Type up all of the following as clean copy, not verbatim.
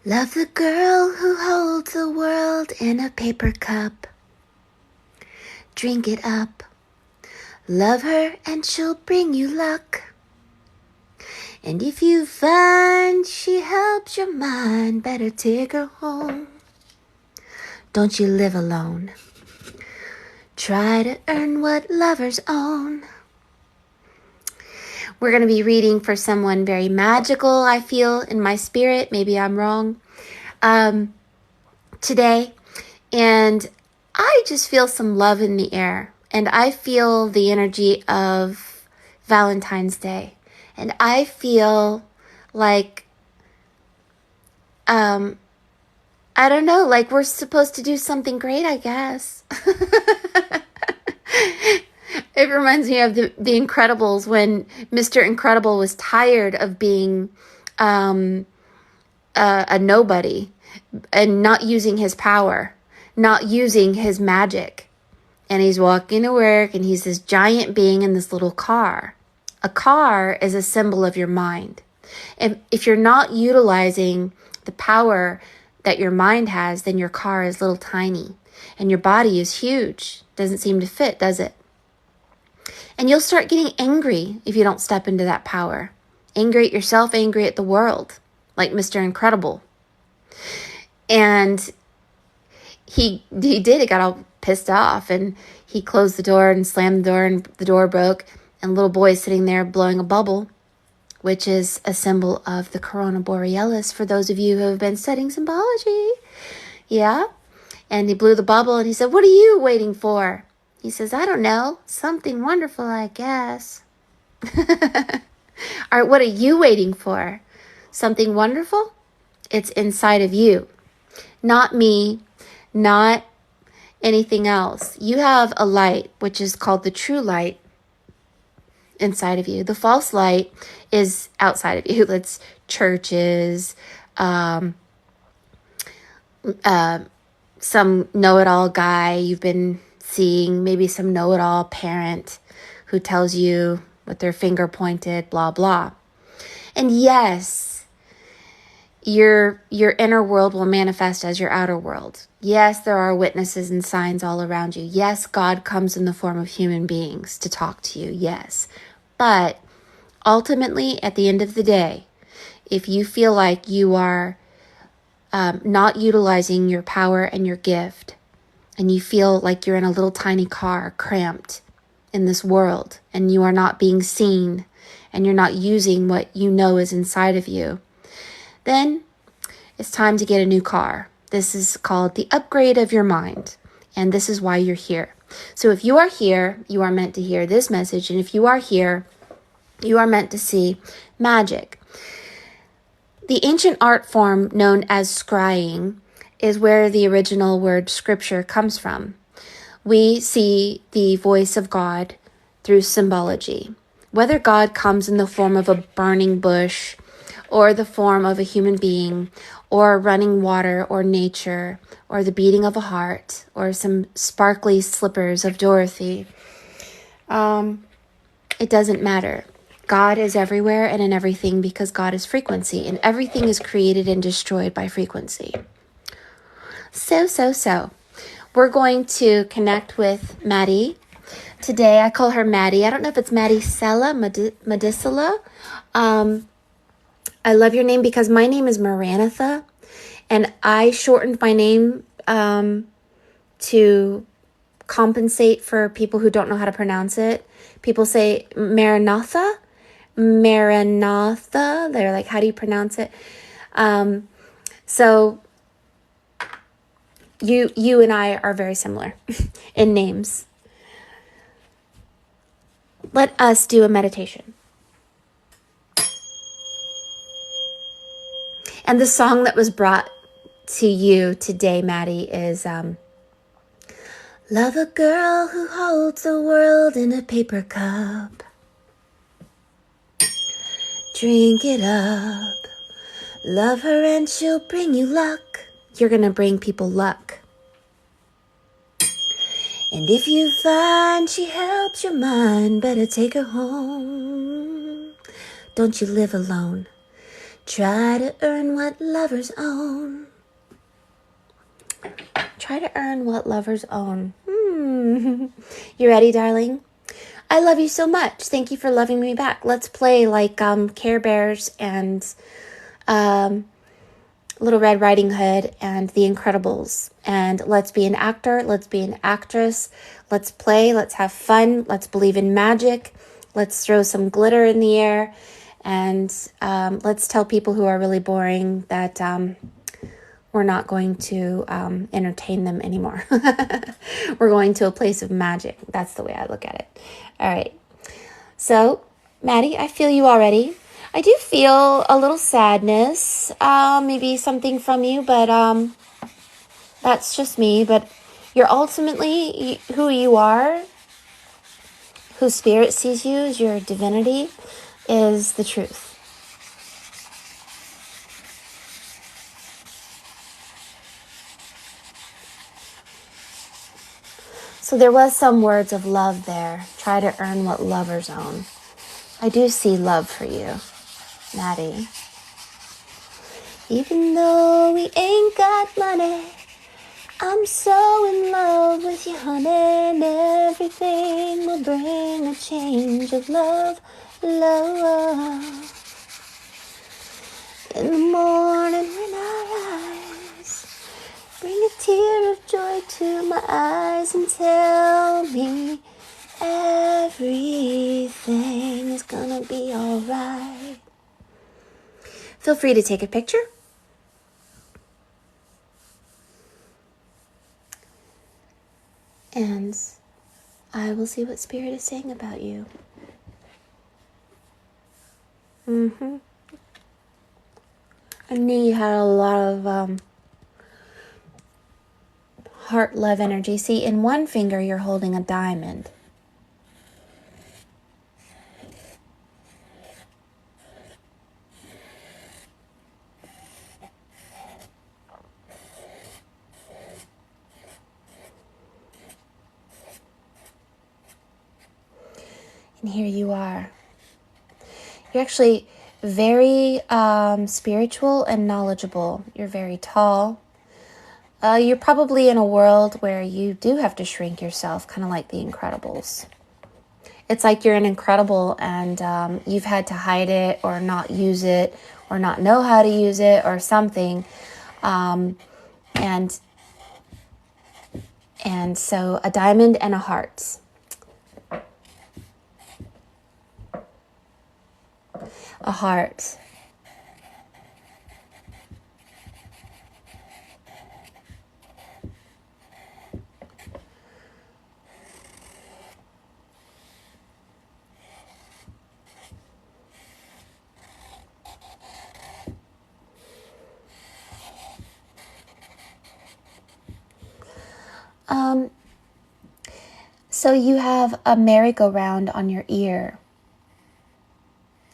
Love the girl who holds the world in a paper cup. Drink it up. Love her and she'll bring you luck. And if you find she helps your mind, better take her home. Don't you live alone. Try to earn what lovers own. We're going to be reading for someone very magical, I feel, in my spirit. Maybe I'm wrong. Today. And I just feel some love in the air. And I feel the energy of Valentine's Day. And I feel like, I don't know, like we're supposed to do something great, I guess. It reminds me of the Incredibles when Mr. Incredible was tired of being a nobody and not using his power, not using his magic. And he's walking to work and he's this giant being in this little car. A car is a symbol of your mind. And if you're not utilizing the power that your mind has, then your car is little tiny and your body is huge. Doesn't seem to fit, does it? And you'll start getting angry if you don't step into that power. Angry at yourself, angry at the world, like Mr. Incredible. And he did. He got all pissed off and he closed the door and slammed the door and the door broke. And little boy is sitting there blowing a bubble, which is a symbol of the Corona Borealis for those of you who have been studying symbology. Yeah. And he blew the bubble and he said, "What are you waiting for?" He says, "I don't know. Something wonderful, I guess." All right, what are you waiting for? Something wonderful? It's inside of you. Not me, not anything else. You have a light, which is called the true light, inside of you. The false light is outside of you. It's churches, some know-it-all guy you've been seeing, maybe some know-it-all parent who tells you with their finger pointed, blah, blah. And yes, your inner world will manifest as your outer world. Yes, there are witnesses and signs all around you. Yes, God comes in the form of human beings to talk to you. Yes. But ultimately, at the end of the day, if you feel like you are not utilizing your power and your gift, and you feel like you're in a little tiny car cramped in this world, and you are not being seen, and you're not using what you know is inside of you, then it's time to get a new car. This is called the upgrade of your mind, and this is why you're here. So if you are here, you are meant to hear this message, and if you are here, you are meant to see magic. The ancient art form known as scrying is where the original word scripture comes from. We see the voice of God through symbology. Whether God comes in the form of a burning bush or the form of a human being or running water or nature or the beating of a heart or some sparkly slippers of Dorothy, it doesn't matter. God is everywhere and in everything because God is frequency and everything is created and destroyed by frequency. So. We're going to connect with Maddie. Today, I call her Maddie. I don't know if it's Maddie Sella, Medicilla. I love your name because my name is Maranatha. And I shortened my name to compensate for people who don't know how to pronounce it. People say Maranatha. They're like, how do you pronounce it? So you and I are very similar in names. Let us do a meditation. And the song that was brought to you today, Maddie, is Love a girl who holds the world in a paper cup. Drink it up. Love her and she'll bring you luck. You're going to bring people luck. And if you find she helps your mind, better take her home. Don't you live alone. Try to earn what lovers own. Try to earn what lovers own. You ready, darling? I love you so much. Thank you for loving me back. Let's play like Care Bears and Little Red Riding Hood and The Incredibles. And let's be an actor. Let's be an actress. Let's play. Let's have fun. Let's believe in magic. Let's throw some glitter in the air. And let's tell people who are really boring that we're not going to entertain them anymore. We're going to a place of magic. That's the way I look at it. All right. So, Maddie, I feel you already. I do feel a little sadness, maybe something from you, but that's just me. But you're ultimately who you are, who Spirit sees you as your divinity, is the truth. So there was some words of love there. Try to earn what lovers own. I do see love for you, Maddie. Even though we ain't got money, I'm so in love with you, honey, and everything will bring a change of love, love. In the morning when I rise, bring a tear of joy to my eyes and tell me everything is gonna be alright. Feel free to take a picture. And I will see what Spirit is saying about you. I knew you had a lot of heart love energy. See, in one finger you're holding a diamond. And here you are. You're actually very spiritual and knowledgeable. You're very tall. You're probably in a world where you do have to shrink yourself, kind of like the Incredibles. It's like you're an incredible and you've had to hide it or not use it or not know how to use it or something. And so a diamond and a heart. A heart. So you have a merry-go-round on your ear.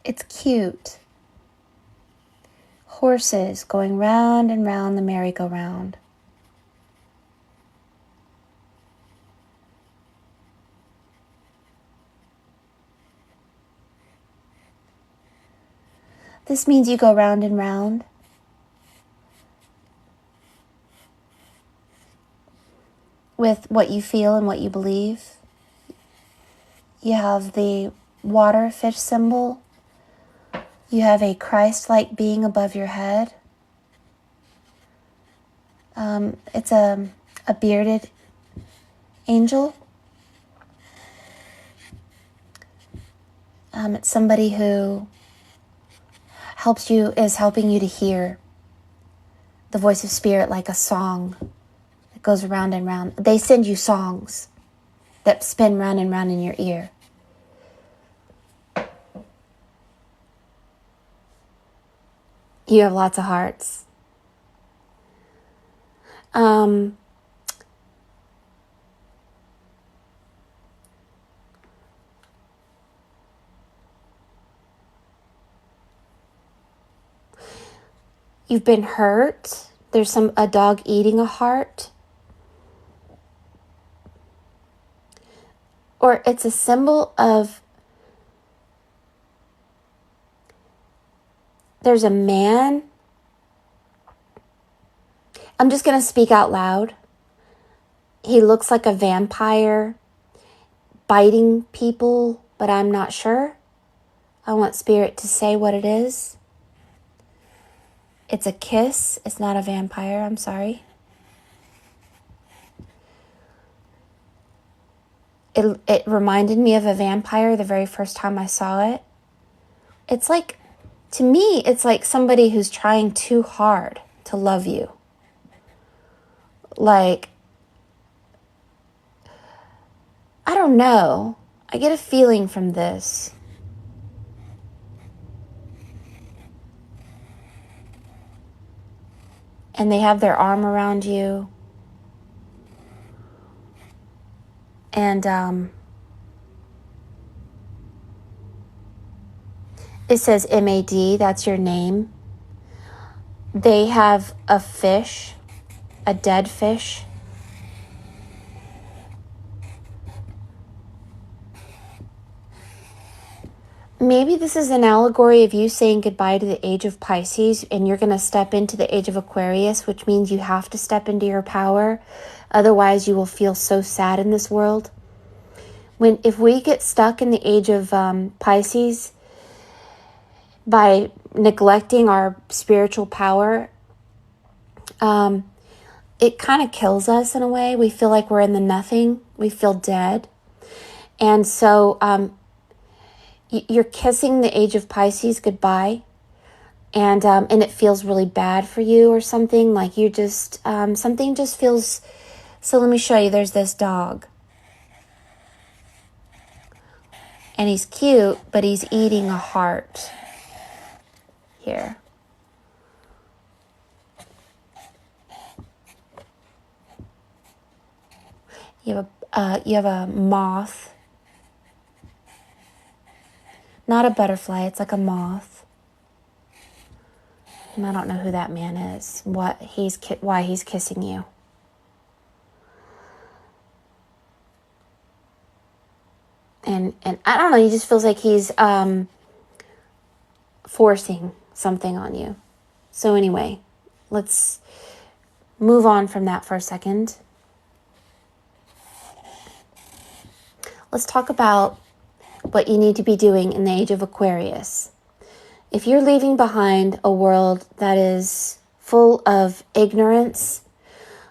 It's cute. Horses going round and round the merry-go-round. This means you go round and round. With what you feel and what you believe. You have the water fish symbol. You have a Christ-like being above your head. It's a bearded angel. It's somebody who is helping you to hear the voice of Spirit like a song that goes round and round. They send you songs that spin round and round in your ear. You have lots of hearts. You've been hurt. There's a dog eating a heart. Or it's a symbol of there's a man. I'm just going to speak out loud. He looks like a vampire biting people, but I'm not sure. I want Spirit to say what it is. It's a kiss. It's not a vampire. I'm sorry. It reminded me of a vampire the very first time I saw it. It's like, to me, it's like somebody who's trying too hard to love you. Like, I don't know. I get a feeling from this. And they have their arm around you. And it says MAD, that's your name. They have a fish, a dead fish. Maybe this is an allegory of you saying goodbye to the age of Pisces, and you're going to step into the age of Aquarius, which means you have to step into your power. Otherwise, you will feel so sad in this world. If we get stuck in the age of Pisces by neglecting our spiritual power, it kind of kills us in a way. We feel like we're in the nothing. We feel dead. And so you're kissing the age of Pisces goodbye, and it feels really bad for you or something. Like you just, something just feels. So let me show you. There's this dog. And he's cute, but he's eating a heart. Here. You have a moth. Not a butterfly, it's like a moth. And I don't know who that man is, why he's kissing you. And I don't know, he just feels like he's forcing something on you. So anyway, let's move on from that for a second. Let's talk about what you need to be doing in the age of Aquarius. If you're leaving behind a world that is full of ignorance,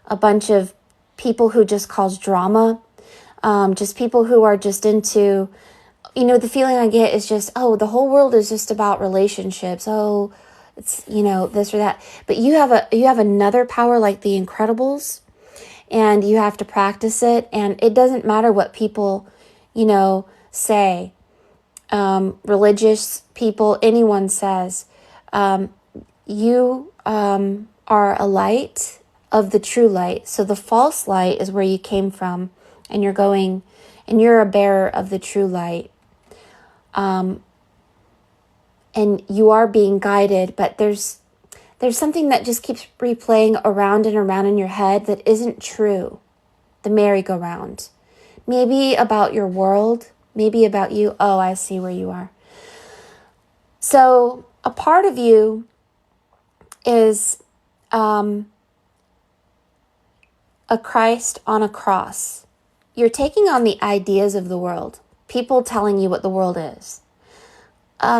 a bunch of people who just cause drama, just people who are just into, the feeling I get is just, the whole world is just about relationships. It's, this or that. But you have another power like the Incredibles, and you have to practice it. And it doesn't matter what people, say, religious people, anyone says, you are a light of the true light. So the false light is where you came from, and you're a bearer of the true light. And you are being guided, but there's something that just keeps replaying around and around in your head that isn't true. The merry-go-round. Maybe about your world, maybe about you. Oh, I see where you are. So a part of you is a Christ on a cross. You're taking on the ideas of the world. People telling you what the world is.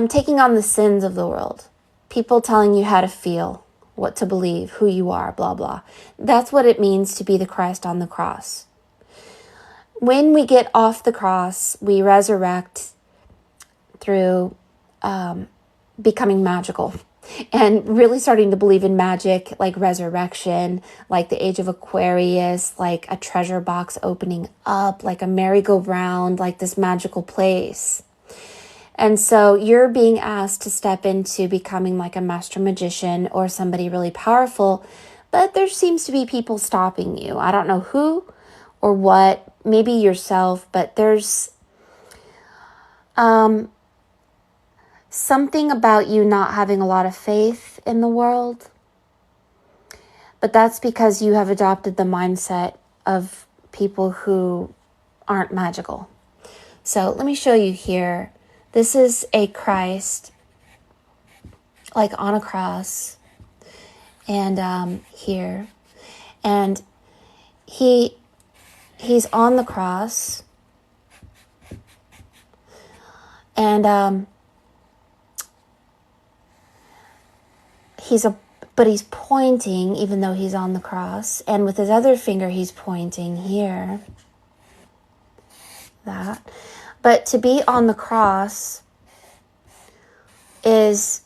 Taking on the sins of the world. People telling you how to feel, what to believe, who you are, blah, blah. That's what it means to be the Christ on the cross. When we get off the cross, we resurrect through becoming magical and really starting to believe in magic, like resurrection, like the age of Aquarius, like a treasure box opening up, like a merry-go-round, like this magical place. And so you're being asked to step into becoming like a master magician or somebody really powerful, but there seems to be people stopping you. I don't know who or what, maybe yourself, but there's something about you not having a lot of faith in the world. But that's because you have adopted the mindset of people who aren't magical. So let me show you here. This is a Christ like on a cross, and here, and he's on the cross, and he's pointing, even though he's on the cross, and with his other finger he's pointing here, that. But to be on the cross is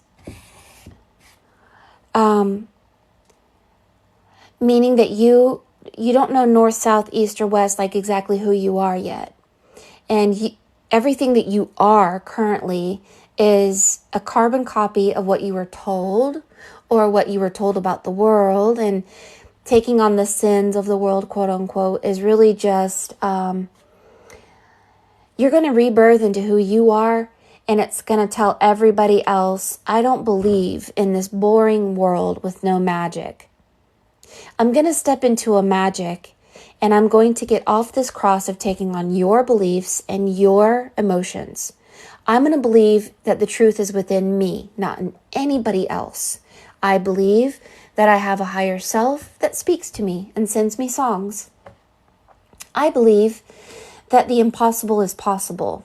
meaning that you don't know north, south, east, or west, like exactly who you are yet. And everything that you are currently is a carbon copy of what you were told, or what you were told about the world. And taking on the sins of the world, quote unquote, is really just, you're going to rebirth into who you are. And it's going to tell everybody else, I don't believe in this boring world with no magic. I'm going to step into a magic, and I'm going to get off this cross of taking on your beliefs and your emotions. I'm going to believe that the truth is within me, not in anybody else. I believe that I have a higher self that speaks to me and sends me songs. I believe that the impossible is possible,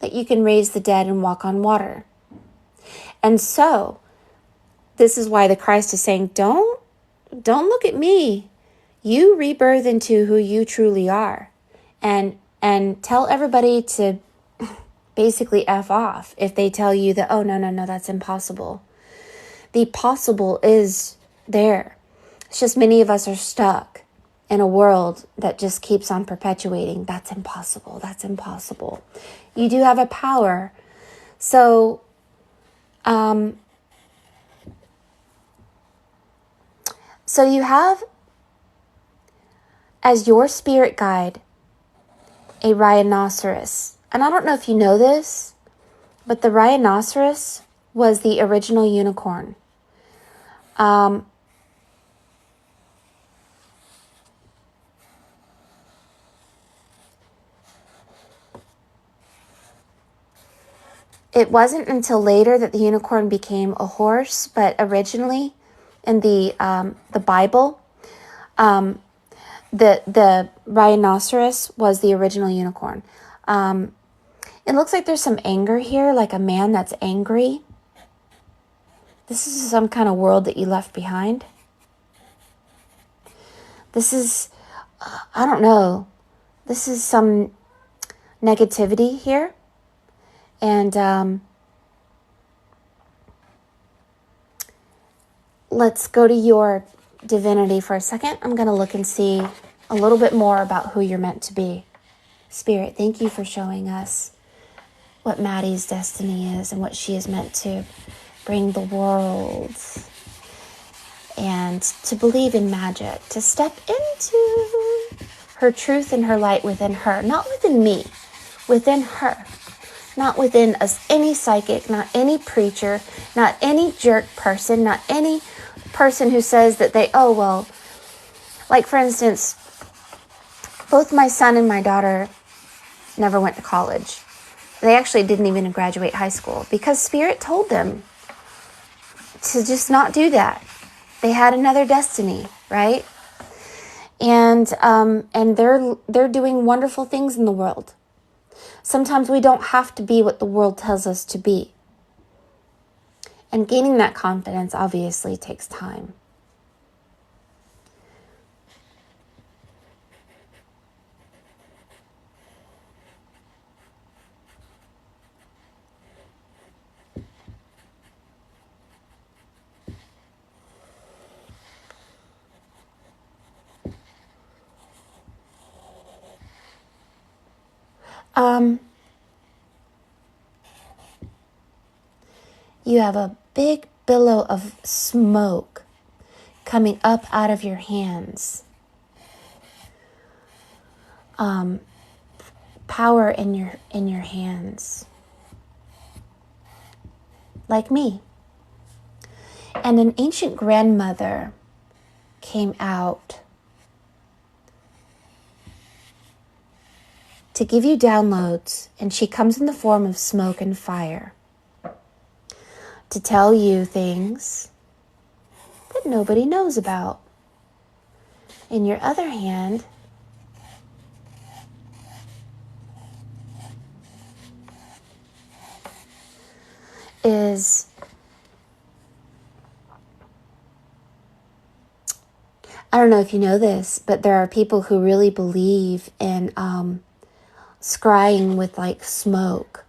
that you can raise the dead and walk on water. And so, this is why the Christ is saying, don't look at me. You rebirth into who you truly are. And tell everybody to basically F off if they tell you that, oh, no, that's impossible. The possible is there. It's just many of us are stuck in a world that just keeps on perpetuating. That's impossible. That's impossible. You do have a power. So, so you have as your spirit guide a rhinoceros. And I don't know if you know this, but the rhinoceros was the original unicorn. It wasn't until later that the unicorn became a horse, but originally in the Bible, the rhinoceros was the original unicorn. It looks like there's some anger here, like a man that's angry. This is some kind of world that you left behind. This is, I don't know, this is some negativity here. And let's go to your divinity for a second. I'm going to look and see a little bit more about who you're meant to be. Spirit, thank you for showing us what Maddie's destiny is and what she is meant to bring the world, and to believe in magic, to step into her truth and her light within her, not within me, within her. Not within us, any psychic, not any preacher, not any jerk person, not any person who says that like for instance, both my son and my daughter never went to college. They actually didn't even graduate high school because Spirit told them to just not do that. They had another destiny, right? And they're doing wonderful things in the world. Sometimes we don't have to be what the world tells us to be. And gaining that confidence obviously takes time. You have a big billow of smoke coming up out of your hands. Power in your hands. Like me. And an ancient grandmother came out to give you downloads, and she comes in the form of smoke and fire. to tell you things that nobody knows about. In your other hand is I don't know if you know this, but there are people who really believe in scrying with like smoke.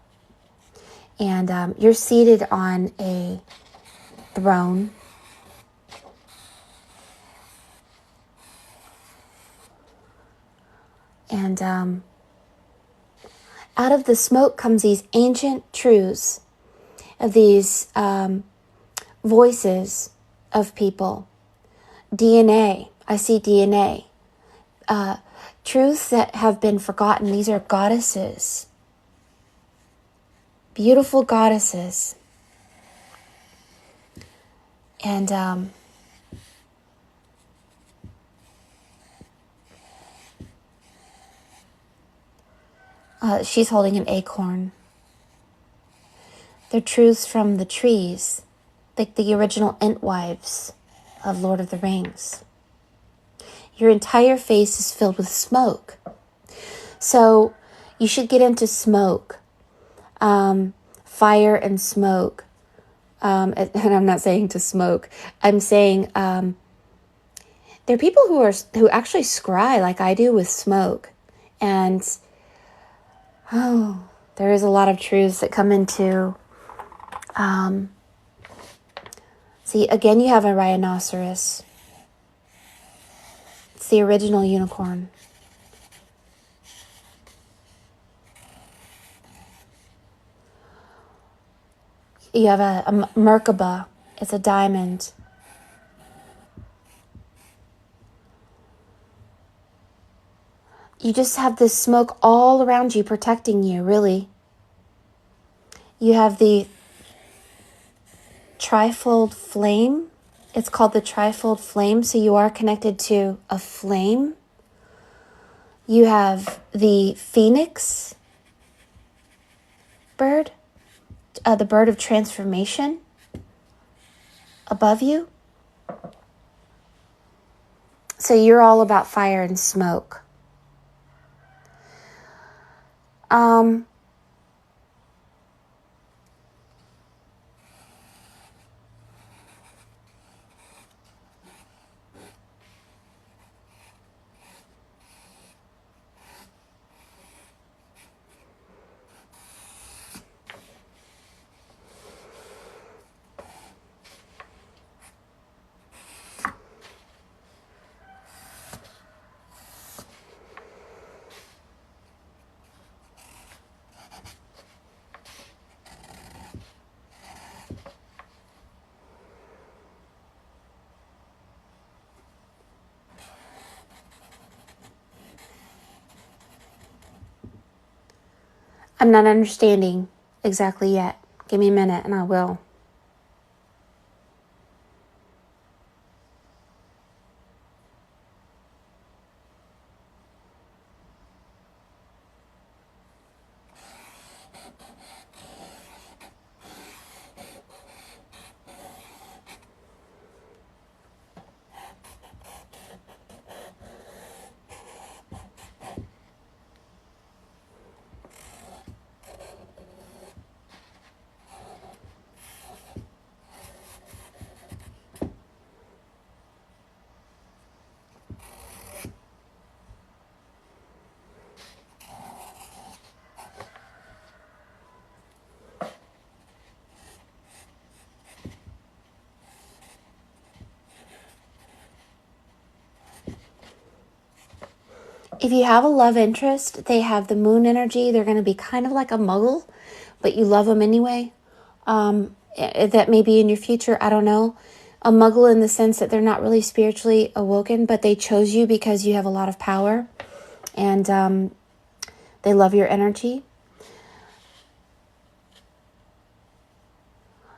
And you're seated on a throne. And out of the smoke comes these ancient truths of these voices of people. DNA. I see DNA. Truths that have been forgotten. These are goddesses. Beautiful goddesses. And she's holding an acorn. They're truths from the trees, like the original Entwives of Lord of the Rings. Your entire face is filled with smoke. So you should get into smoke, fire and smoke. And I'm not saying to smoke. I'm saying there are people who actually scry like I do with smoke. And there is a lot of truths that come into. See, again, you have a rhinoceros. It's the original unicorn. You have a Merkaba. It's a diamond. You just have this smoke all around you, protecting you, really. You have the trifold flame. It's called the trifold flame, so you are connected to a flame. You have the phoenix bird, the bird of transformation above you. So you're all about fire and smoke. I'm not understanding exactly yet. Give me a minute and I will. If you have a love interest, they have the moon energy. They're going to be kind of like a muggle, but you love them anyway. That may be in your future. I don't know. A muggle in the sense that they're not really spiritually awoken, but they chose you because you have a lot of power. And they love your energy.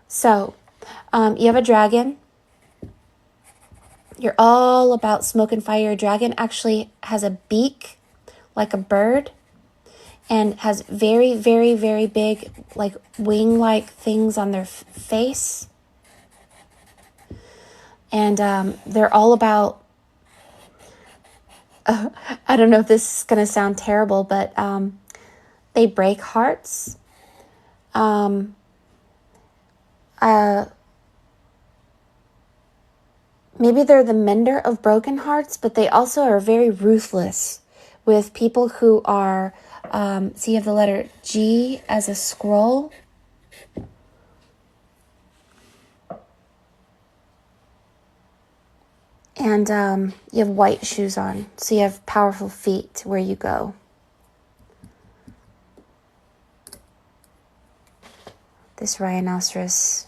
So, you have a dragon. You're all about smoke and fire. A dragon actually has a beak like a bird. and has very, very, very big, like wing-like things on their face. And they're all about, I don't know if this is going to sound terrible, but they break hearts. Maybe they're the mender of broken hearts, but they also are very ruthless with people who are, so you have the letter G as a scroll. And you have white shoes on, so you have powerful feet where you go. This rhinoceros,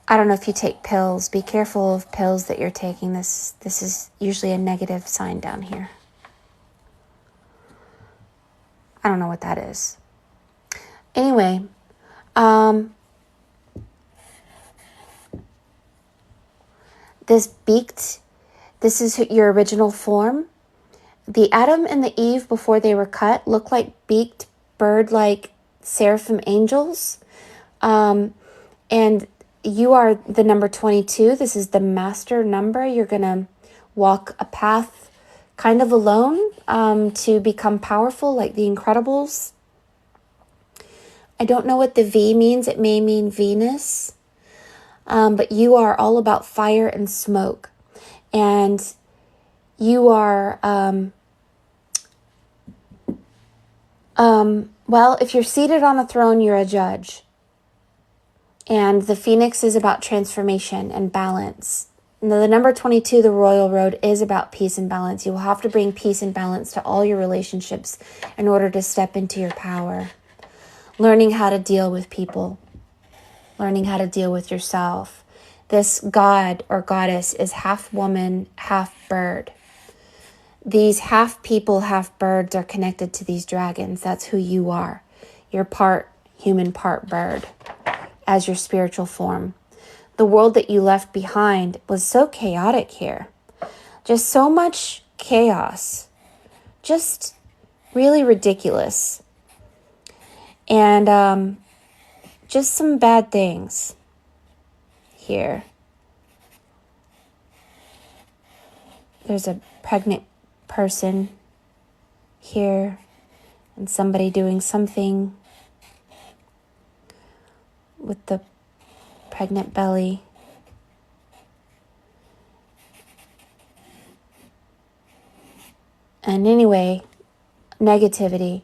I don't know if you take pills. Be careful of pills that you're taking. This is usually a negative sign down here. I don't know what that is. Anyway, this beaked, this is your original form. The Adam and the Eve before they were cut look like beaked bird-like seraphim angels. And you are the number 22. This is the master number. You're going to walk a path kind of alone to become powerful, like the Incredibles. I don't know what the V means. It may mean Venus. But you are all about fire and smoke. And you are, well, if you're seated on a throne, you're a judge. And the phoenix is about transformation and balance. And the number 22, the royal road, is about peace and balance. You will have to bring peace and balance to all your relationships in order to step into your power. Learning how to deal with people. Learning how to deal with yourself. This god or goddess is half woman, half bird. These half people, half birds are connected to these dragons. That's who you are. You're part human, part bird as your spiritual form. The world that you left behind was so chaotic here. Just so much chaos. Just really ridiculous. And just some bad things here. There's a pregnant person here and somebody doing something with the pregnant belly. And anyway, negativity.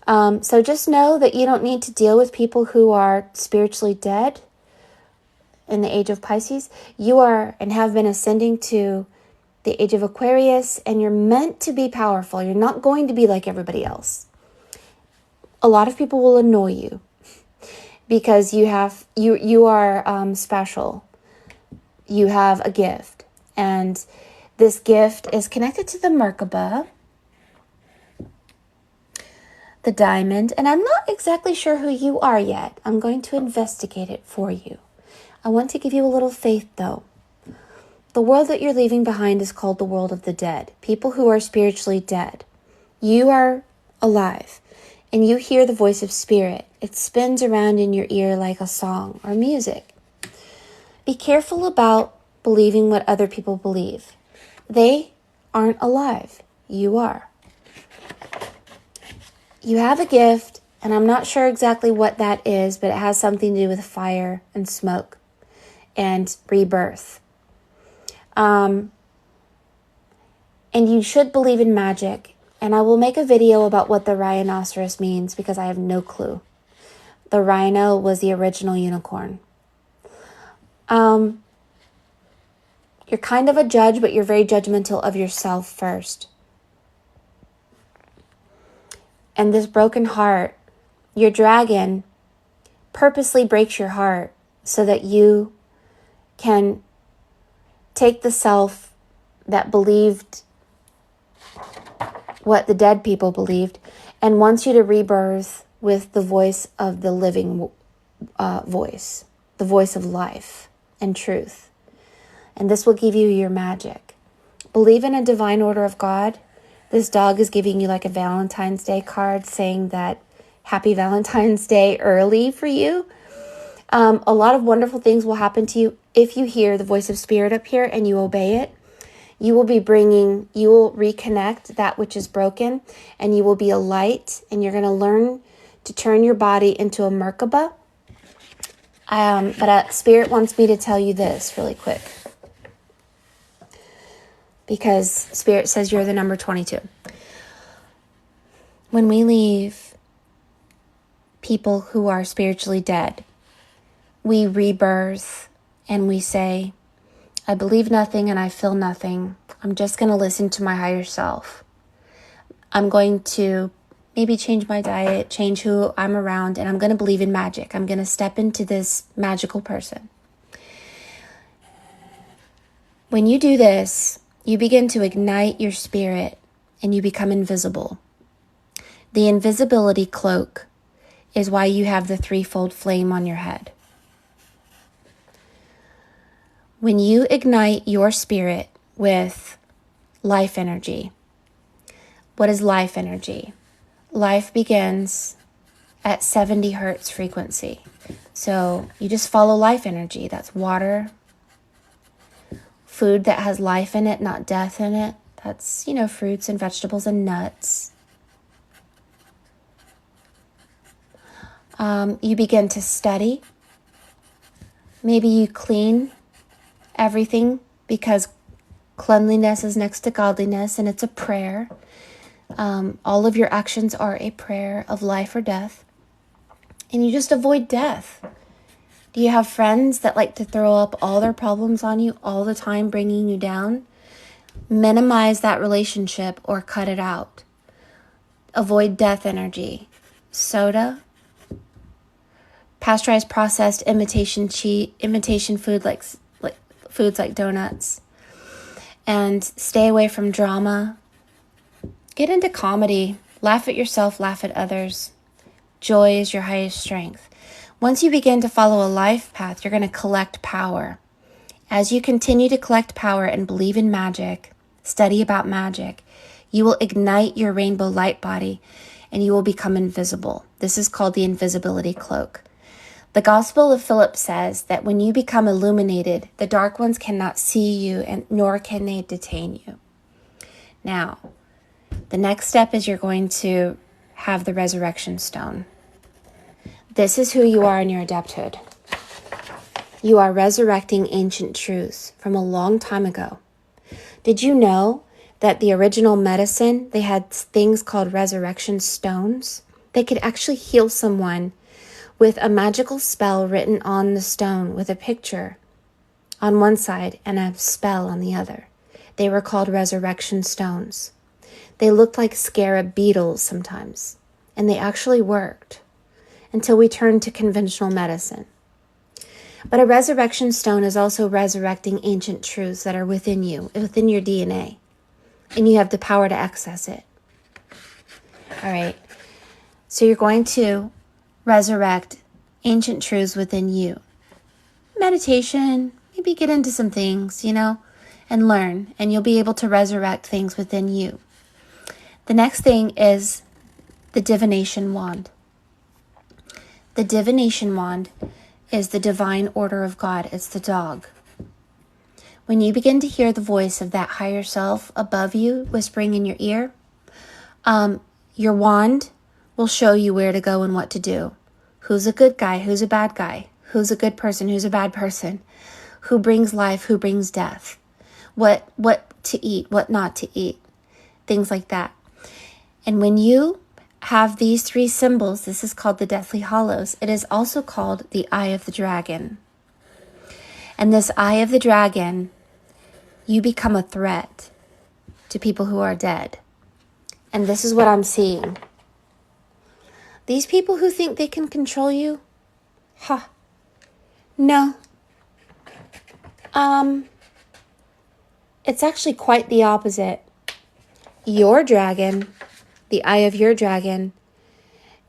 So just know that you don't need to deal with people who are spiritually dead in the age of Pisces. You are and have been ascending to the age of Aquarius, and you're meant to be powerful. You're not going to be like everybody else. A lot of people will annoy you because you are special. You have a gift, and this gift is connected to the Merkaba, the diamond, and I'm not exactly sure who you are yet. I'm going to investigate it for you. I want to give you a little faith, though. The world that you're leaving behind is called the world of the dead. People who are spiritually dead. You are alive, and you hear the voice of spirit. It spins around in your ear like a song or music. Be careful about believing what other people believe. They aren't alive. You are. You have a gift, and I'm not sure exactly what that is, but it has something to do with fire and smoke and rebirth. And you should believe in magic. And I will make a video about what the rhinoceros means because I have no clue. The rhino was the original unicorn. You're kind of a judge, but you're very judgmental of yourself first. And this broken heart, your dragon purposely breaks your heart so that you can take the self that believed what the dead people believed and wants you to rebirth with the voice of the living voice, the voice of life and truth. And this will give you your magic. Believe in a divine order of God. This dog is giving you like a Valentine's Day card saying that happy Valentine's Day early for you. A lot of wonderful things will happen to you if you hear the voice of spirit up here and you obey it. You will reconnect that which is broken, and you will be a light, and you're going to learn to turn your body into a Merkaba. But Spirit wants me to tell you this really quick, because Spirit says you're the number 22. When we leave people who are spiritually dead, we rebirth and we say, I believe nothing and I feel nothing. I'm just going to listen to my higher self. I'm going to maybe change my diet, change who I'm around, and I'm going to believe in magic. I'm going to step into this magical person. When you do this, you begin to ignite your spirit and you become invisible. The invisibility cloak is why you have the threefold flame on your head. When you ignite your spirit with life energy, what is life energy? Life begins at 70 hertz frequency. So you just follow life energy. That's water, food that has life in it, not death in it. That's, fruits and vegetables and nuts. You begin to study. Maybe you clean everything, because cleanliness is next to godliness, and it's a prayer. All of your actions are a prayer of life or death. And you just avoid death. Do you have friends that like to throw up all their problems on you all the time, bringing you down? Minimize that relationship or cut it out. Avoid death energy. Soda, pasteurized, processed, imitation food like foods like donuts, and stay away from drama. Get into comedy. Laugh at yourself, laugh at others. Joy is your highest strength. Once you begin to follow a life path, you're going to collect power. As you continue to collect power and believe in magic, study about magic, you will ignite your rainbow light body and you will become invisible. This is called the invisibility cloak. The Gospel of Philip says that when you become illuminated, the dark ones cannot see you, and nor can they detain you. Now, the next step is you're going to have the resurrection stone. This is who you are in your adepthood. You are resurrecting ancient truths from a long time ago. Did you know that the original medicine, they had things called resurrection stones? They could actually heal someone with a magical spell written on the stone with a picture on one side and a spell on the other. They were called resurrection stones. They looked like scarab beetles sometimes, and they actually worked until we turned to conventional medicine. But a resurrection stone is also resurrecting ancient truths that are within you, within your DNA, and you have the power to access it. All right, so you're going to resurrect ancient truths within you. Meditation, maybe get into some things, and learn, and you'll be able to resurrect things within you. The next thing is the divination wand. The divination wand is the divine order of God. It's the dog. When you begin to hear the voice of that higher self above you whispering in your ear, your wand will show you where to go and what to do. Who's a good guy? Who's a bad guy? Who's a good person? Who's a bad person? Who brings life? Who brings death? What to eat? What not to eat? Things like that. And when you have these three symbols, this is called the Deathly Hallows. It is also called the Eye of the Dragon. And this Eye of the Dragon, you become a threat to people who are dead. And this is what I'm seeing. These people who think they can control you, no. It's actually quite the opposite. Your dragon, the eye of your dragon,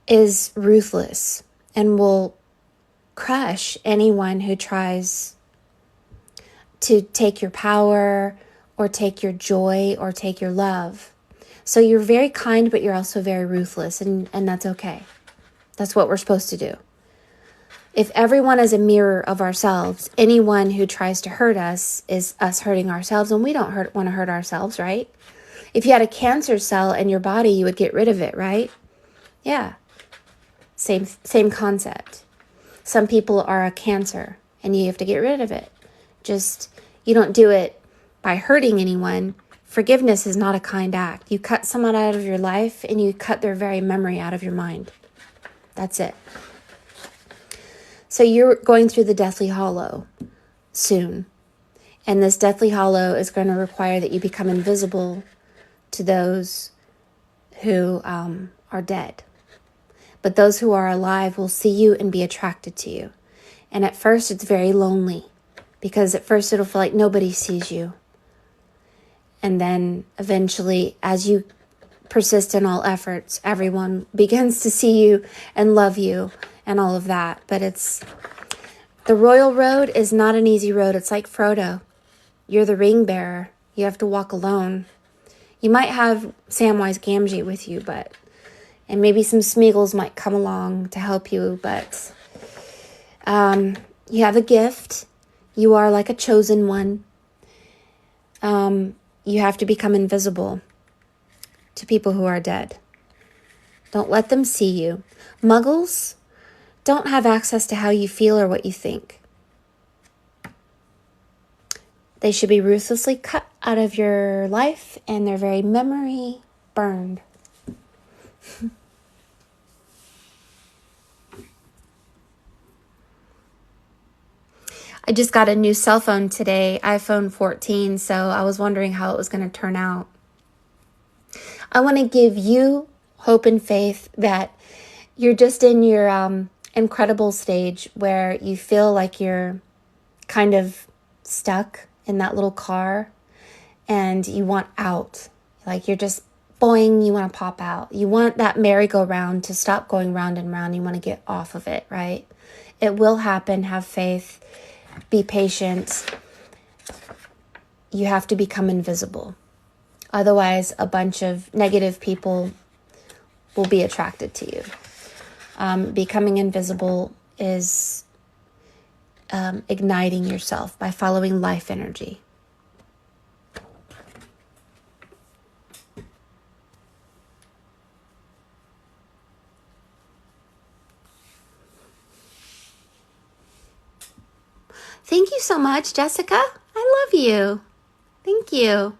is ruthless and will crush anyone who tries to take your power or take your joy or take your love. So you're very kind, but you're also very ruthless, and that's okay. That's what we're supposed to do. If everyone is a mirror of ourselves, anyone who tries to hurt us is us hurting ourselves, and we don't want to hurt ourselves, right? If you had a cancer cell in your body, you would get rid of it, right? Yeah. Same concept. Some people are a cancer, and you have to get rid of it. Just, you don't do it by hurting anyone. Forgiveness is not a kind act. You cut someone out of your life, and you cut their very memory out of your mind. That's it. So you're going through the Deathly Hollow soon. And this Deathly Hollow is going to require that you become invisible to those who are dead. But those who are alive will see you and be attracted to you. And at first it's very lonely, because at first it'll feel like nobody sees you. And then eventually, as you persist in all efforts, everyone begins to see you and love you and all of that. But the royal road is not an easy road. It's like Frodo. You're the ring bearer. You have to walk alone. You might have Samwise Gamgee with you, and maybe some Smeagol's might come along to help you, but you have a gift. You are like a chosen one. You have to become invisible to people who are dead. Don't let them see you. Muggles don't have access to how you feel or what you think. They should be ruthlessly cut out of your life and their very memory burned. I just got a new cell phone today, iPhone 14, so I was wondering how it was going to turn out. I want to give you hope and faith that you're just in your incredible stage where you feel like you're kind of stuck in that little car and you want out. Like you're just boing, you want to pop out. You want that merry-go-round to stop going round and round. You want to get off of it, right? It will happen. Have faith. Be patient. You have to become invisible. Otherwise, a bunch of negative people will be attracted to you. Becoming invisible is igniting yourself by following life energy. Thank you so much, Jessica. I love you. Thank you.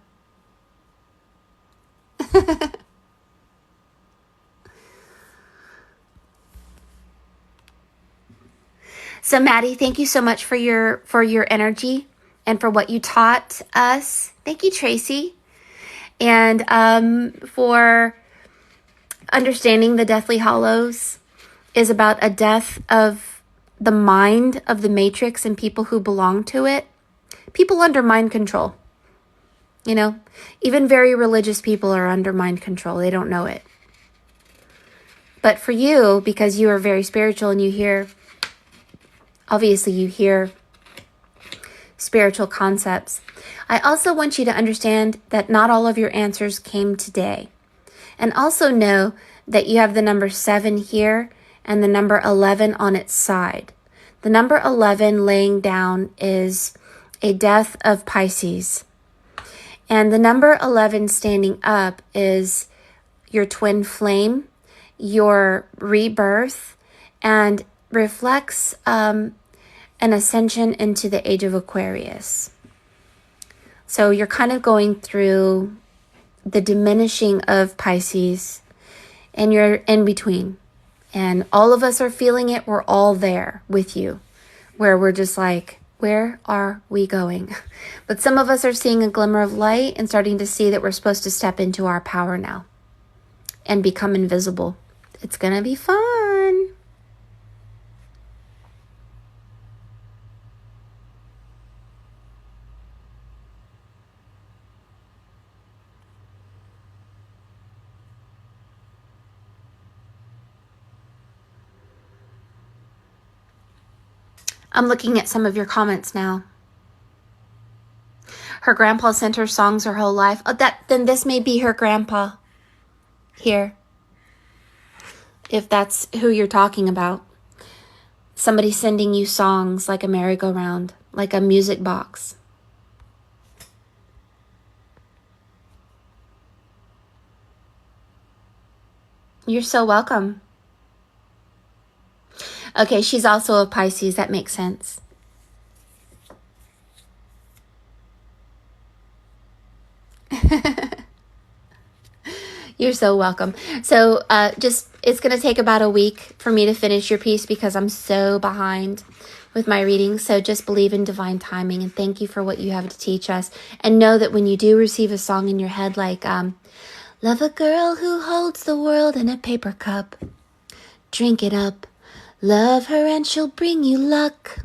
So Maddie, thank you so much for your energy and for what you taught us. Thank you, Tracy. And for understanding the Deathly Hollows is about a death of the mind of the Matrix and people who belong to it. People under mind control. You know, even very religious people are under mind control. They don't know it. But for you, because you are very spiritual and you hear spiritual concepts, I also want you to understand that not all of your answers came today. And also know that you have the number 7 here and the number 11 on its side. The number 11 laying down is a death of Pisces. And the number 11 standing up is your twin flame, your rebirth, and reflects an ascension into the age of Aquarius. So you're kind of going through the diminishing of Pisces, and you're in between. And all of us are feeling it. We're all there with you, where we're just like, where are we going? But some of us are seeing a glimmer of light and starting to see that we're supposed to step into our power now and become invisible. It's going to be fun. I'm looking at some of your comments now. Her grandpa sent her songs her whole life. Oh, then this may be her grandpa. here, if that's who you're talking about. Somebody sending you songs like a merry-go-round, like a music box. You're so welcome. Okay, she's also a Pisces. That makes sense. You're so welcome. So it's going to take about a week for me to finish your piece because I'm so behind with my reading. So just believe in divine timing and thank you for what you have to teach us. And know that when you do receive a song in your head like, love a girl who holds the world in a paper cup. Drink it up. Love her and she'll bring you luck.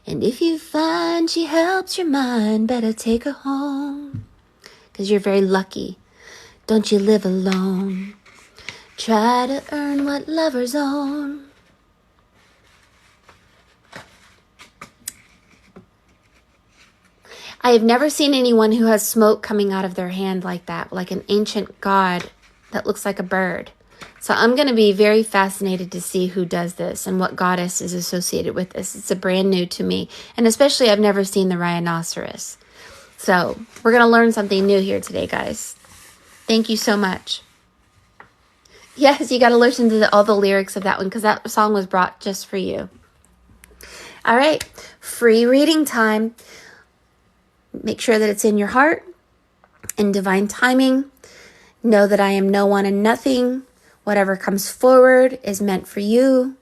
And if you find she helps your mind, better take her home. 'Cause you're very lucky. Don't you live alone. Try to earn what lovers own. I have never seen anyone who has smoke coming out of their hand like that, like an ancient god that looks like a bird. So I'm going to be very fascinated to see who does this and what goddess is associated with this. It's a brand new to me. And especially I've never seen the rhinoceros. So we're going to learn something new here today, guys. Thank you so much. Yes, you got to listen to all the lyrics of that one because that song was brought just for you. All right, free reading time. Make sure that it's in your heart, in divine timing. Know that I am no one and nothing. Whatever comes forward is meant for you.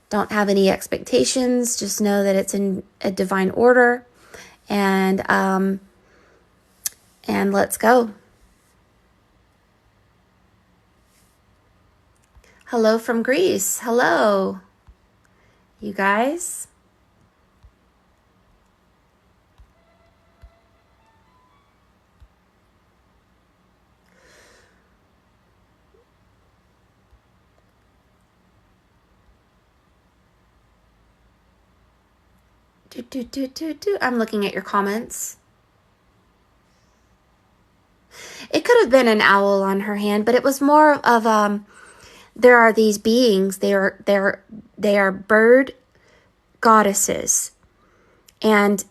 Don't have any expectations. Just know that it's in a divine order. And let's go. Hello from Greece. Hello, you guys. I'm looking at your comments. It could have been an owl on her hand, but it was more of there are these beings. They are bird goddesses, and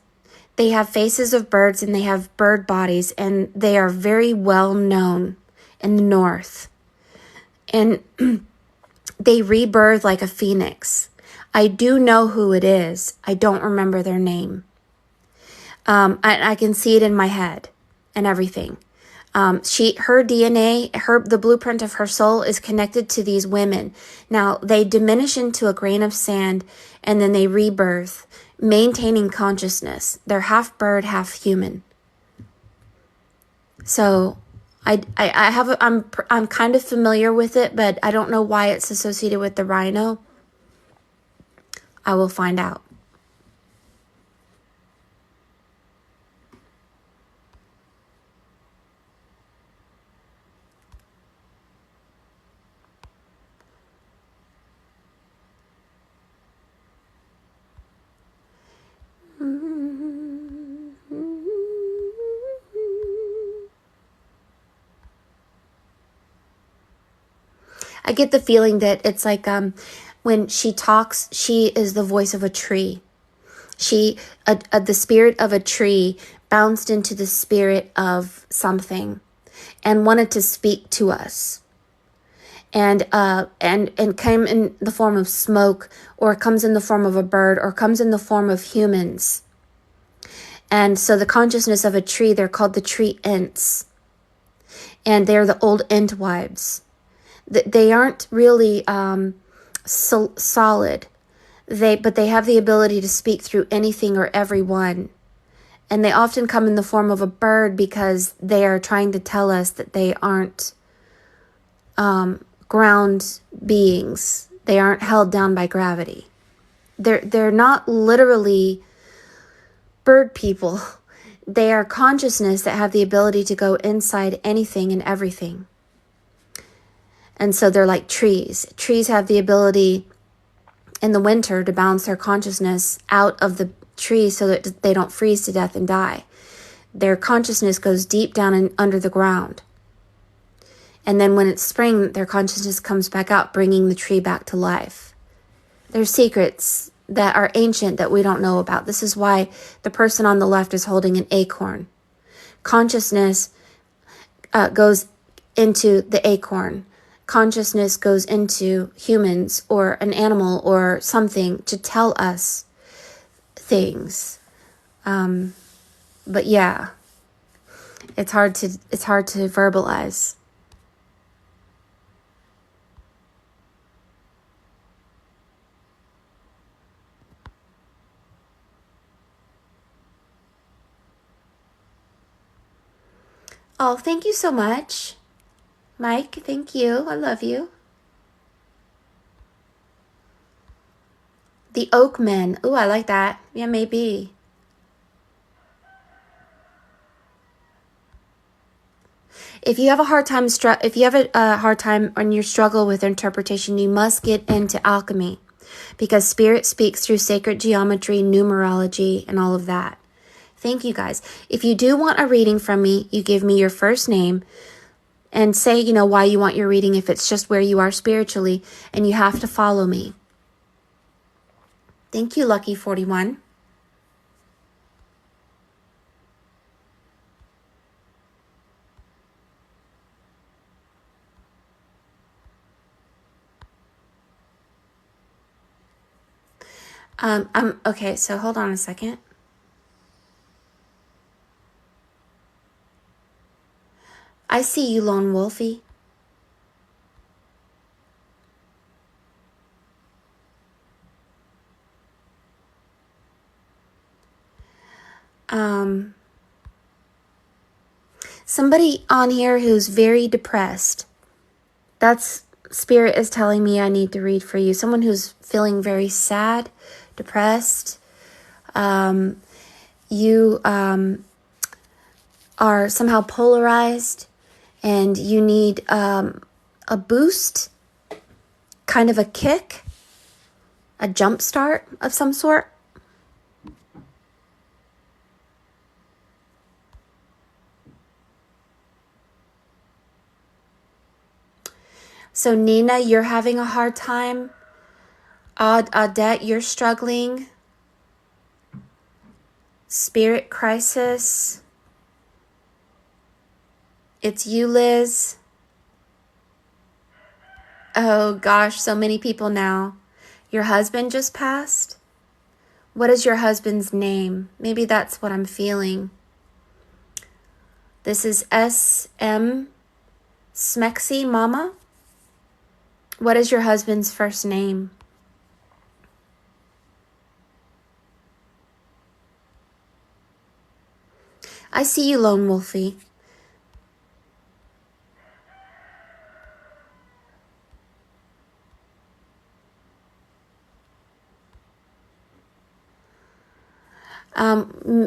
they have faces of birds and they have bird bodies, and they are very well known in the north. And they rebirth like a phoenix. I do know who it is. I don't remember their name. I can see it in my head and everything. Her DNA, the blueprint of her soul is connected to these women. Now, they diminish into a grain of sand and then they rebirth, maintaining consciousness. They're half bird, half human. So I'm kind of familiar with it, but I don't know why it's associated with the rhino. I will find out. I get the feeling that it's like when she talks, she is the voice of a tree. The spirit of a tree bounced into the spirit of something and wanted to speak to us. And came in the form of smoke, or comes in the form of a bird, or comes in the form of humans. And so the consciousness of a tree, they're called the tree ents. And they're the old ent wives. They aren't really solid, but they have the ability to speak through anything or everyone. And they often come in the form of a bird because they are trying to tell us that they aren't ground beings. They aren't held down by gravity. They're not literally bird people. They are consciousness that have the ability to go inside anything and everything. And so they're like trees. Trees have the ability in the winter to bounce their consciousness out of the tree so that they don't freeze to death and die. Their consciousness goes deep down under the ground. And then when it's spring, their consciousness comes back out, bringing the tree back to life. There's secrets that are ancient that we don't know about. This is why the person on the left is holding an acorn. Consciousness goes into the acorn. Consciousness goes into humans or an animal or something to tell us things. But yeah, it's hard to verbalize. Oh, thank you so much. Mike, thank you. I love you. The Oakman. Ooh, I like that. Yeah, maybe. If you have a hard time, and you struggle with interpretation, you must get into alchemy, because spirit speaks through sacred geometry, numerology, and all of that. Thank you guys. If you do want a reading from me, you give me your first name and say, why you want your reading, if it's just where you are spiritually, and you have to follow me. Thank you, Lucky 41. Okay, so hold on a second. I see you, Lone Wolfie. Somebody on here who's very depressed. That's Spirit is telling me I need to read for you. Someone who's feeling very sad, depressed. You are somehow polarized, and you need a boost, kind of a kick, a jump start of some sort. So Nina, you're having a hard time. Audette, you're struggling. Spirit crisis. It's you, Liz. Oh gosh, so many people now. Your husband just passed? What is your husband's name? Maybe that's what I'm feeling. This is S.M. Smexy Mama. What is your husband's first name? I see you, Lone Wolfie.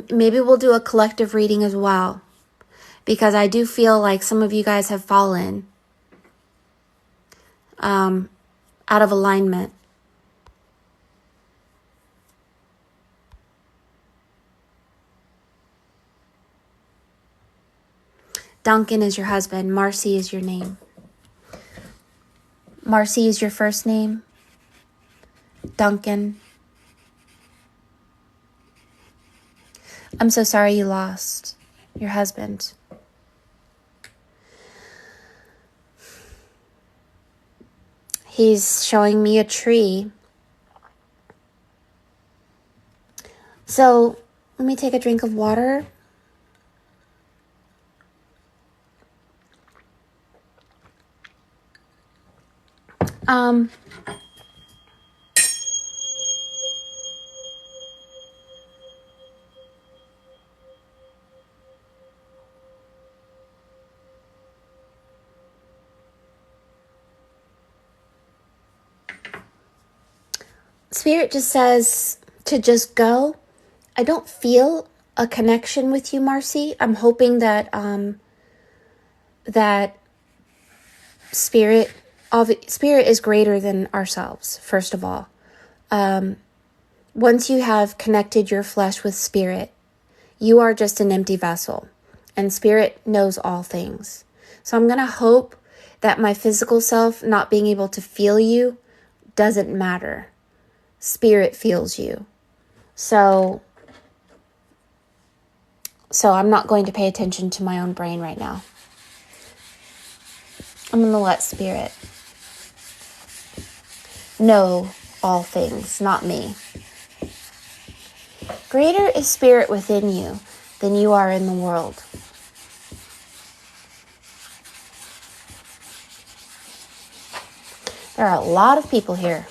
Maybe we'll do a collective reading as well, because I do feel like some of you guys have fallen out of alignment. Duncan is your husband. Marcy is your name. Marcy is your first name. Duncan. I'm so sorry you lost your husband. He's showing me a tree. So let me take a drink of water. Spirit just says to just go. I don't feel a connection with you, Marcy. I'm hoping that that spirit is greater than ourselves, first of all. Once you have connected your flesh with spirit, you are just an empty vessel, and spirit knows all things. So I'm going to hope that my physical self not being able to feel you doesn't matter. Spirit feels you. So I'm not going to pay attention to my own brain right now. I'm going to let Spirit know all things, not me. Greater is Spirit within you than you are in the world. There are a lot of people here.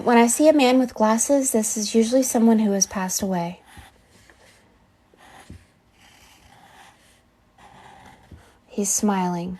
When I see a man with glasses, this is usually someone who has passed away. He's smiling.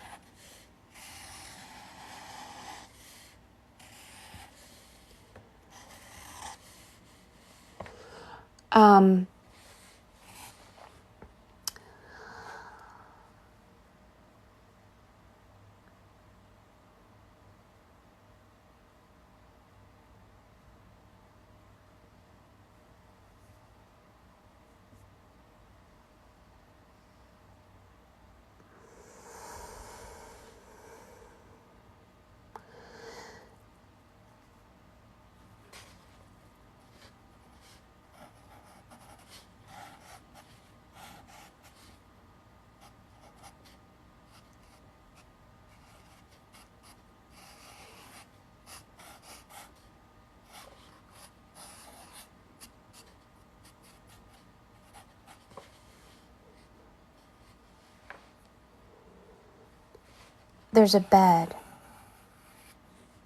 There's a bed.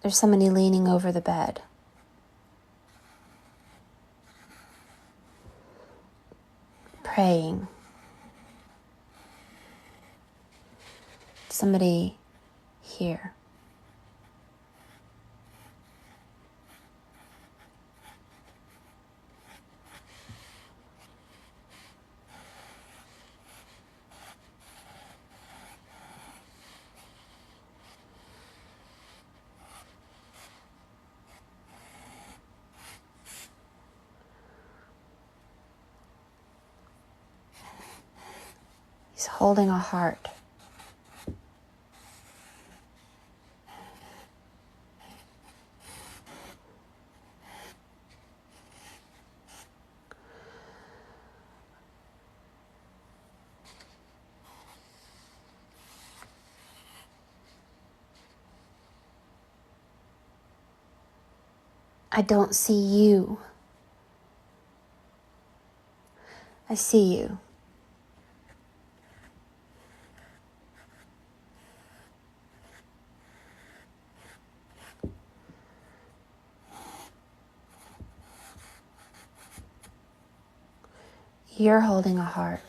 There's somebody leaning over the bed. Praying. Somebody here. He's holding a heart. I don't see you. I see you. You're holding a heart.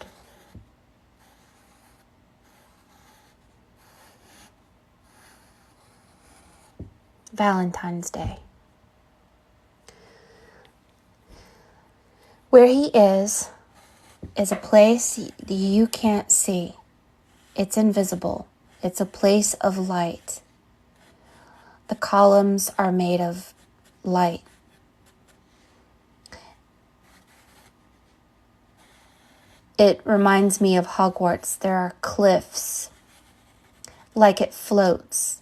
Valentine's Day. Where he is a place you can't see. It's invisible. It's a place of light. The columns are made of light. It reminds me of Hogwarts. There are cliffs, like it floats.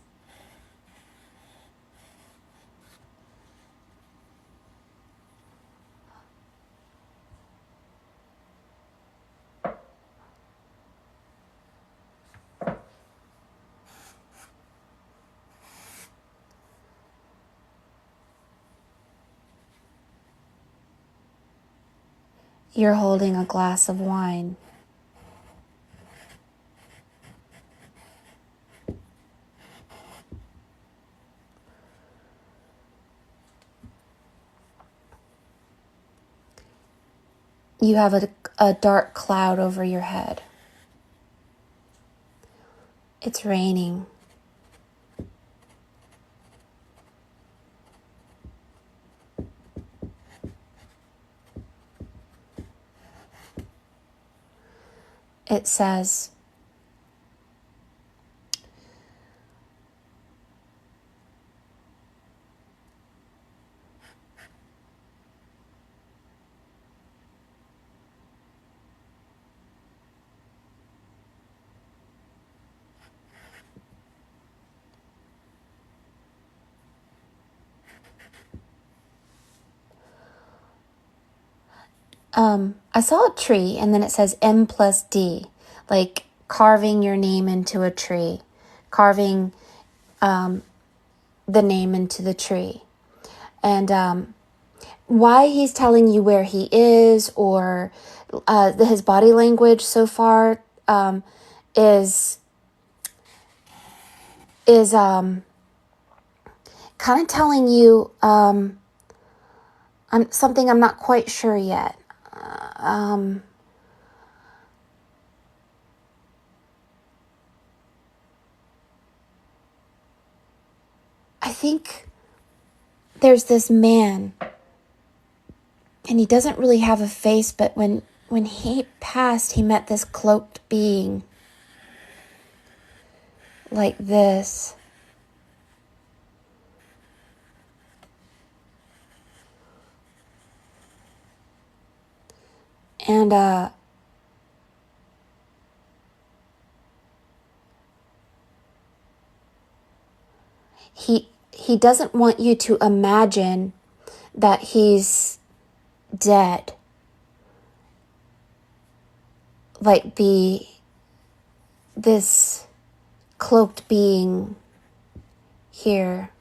You're holding a glass of wine. You have a dark cloud over your head. It's raining. it says, I saw a tree, and then it says M plus D, like carving your name into a tree, carving the name into the tree. And why he's telling you where he is, or his body language so far is kind of telling you something I'm not quite sure yet. I think there's this man, and he doesn't really have a face, but when he passed, he met this cloaked being like this. And he doesn't want you to imagine that he's dead. Like this cloaked being here.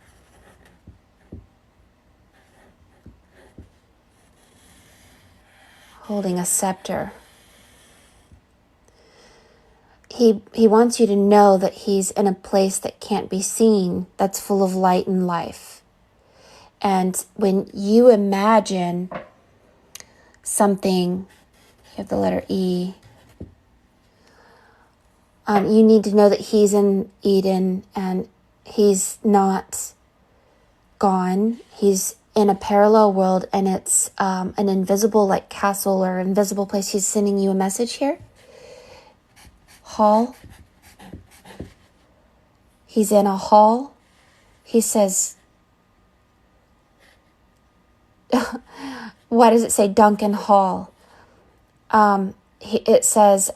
Holding a scepter. He wants you to know that he's in a place that can't be seen, that's full of light and life. And when you imagine something, you have the letter E, you need to know that he's in Eden and he's not gone. He's in a parallel world, and it's an invisible like castle or invisible place. He's sending you a message here. Hall. He's in a hall. He says, why does it say Duncan Hall? It says,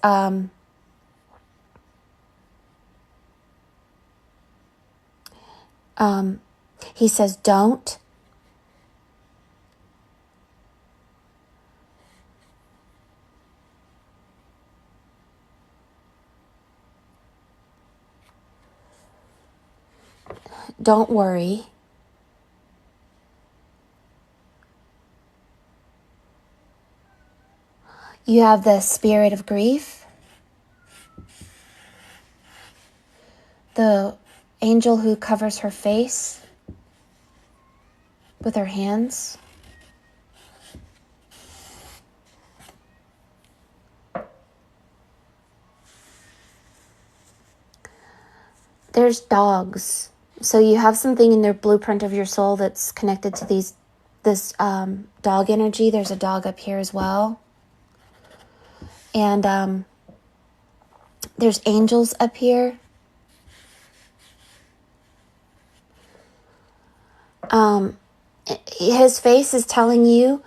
he says, don't. Don't worry. You have the spirit of grief. The angel who covers her face with her hands. There's dogs. So you have something in their blueprint of your soul that's connected to this dog energy. There's a dog up here as well. And there's angels up here. His face is telling you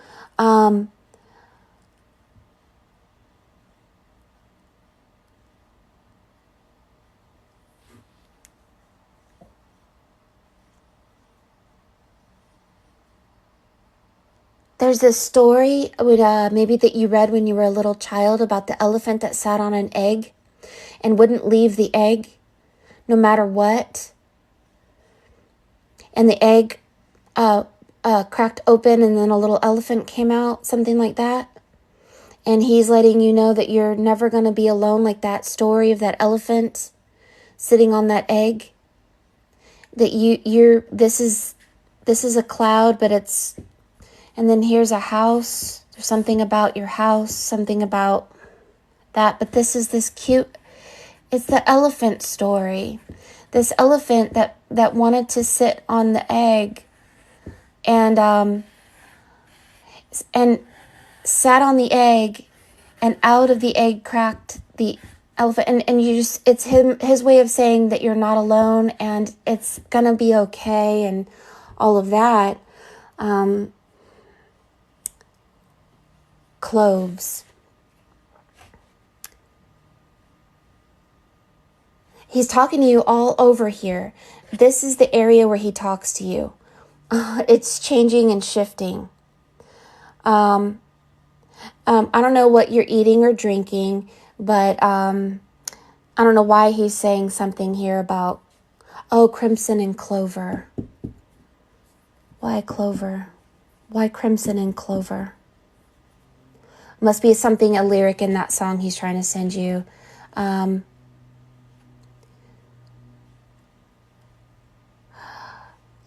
there's this story maybe that you read when you were a little child about the elephant that sat on an egg and wouldn't leave the egg no matter what. And the egg cracked open, and then a little elephant came out, something like that. And he's letting you know that you're never going to be alone, like that story of that elephant sitting on that egg. That this is a cloud, but it's, and then here's a house. There's something about your house, something about that. But this is this cute, it's the elephant story. This elephant that wanted to sit on the egg and sat on the egg And out of the egg cracked the elephant. And you just, it's his way of saying that you're not alone and it's going to be okay and all of that. Cloves. He's talking to you all over here. This is the area where he talks to you. It's changing and shifting. I don't know what you're eating or drinking, but I don't know why he's saying something here about, crimson and clover. Why clover? Why crimson and clover? Must be something, a lyric in that song he's trying to send you.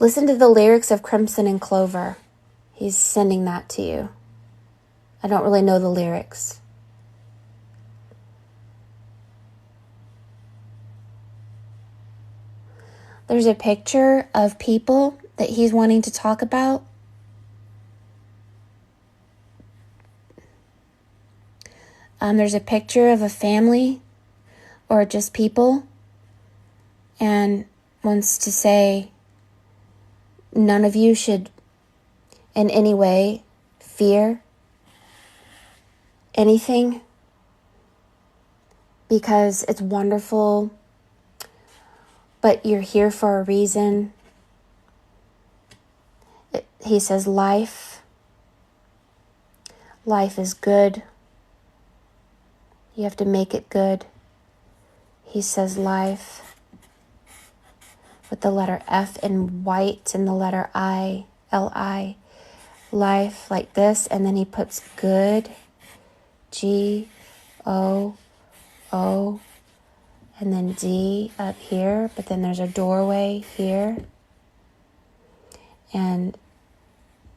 Listen to the lyrics of Crimson and Clover. He's sending that to you. I don't really know the lyrics. There's a picture of people that he's wanting to talk about. There's a picture of a family or just people, and wants to say none of you should in any way fear anything, because it's wonderful, but you're here for a reason. He says life is good. You have to make it good. He says life with the letter F in white and the letter I, L-I. Life like this, and then he puts good, G-O-O, and then D up here, but then there's a doorway here, and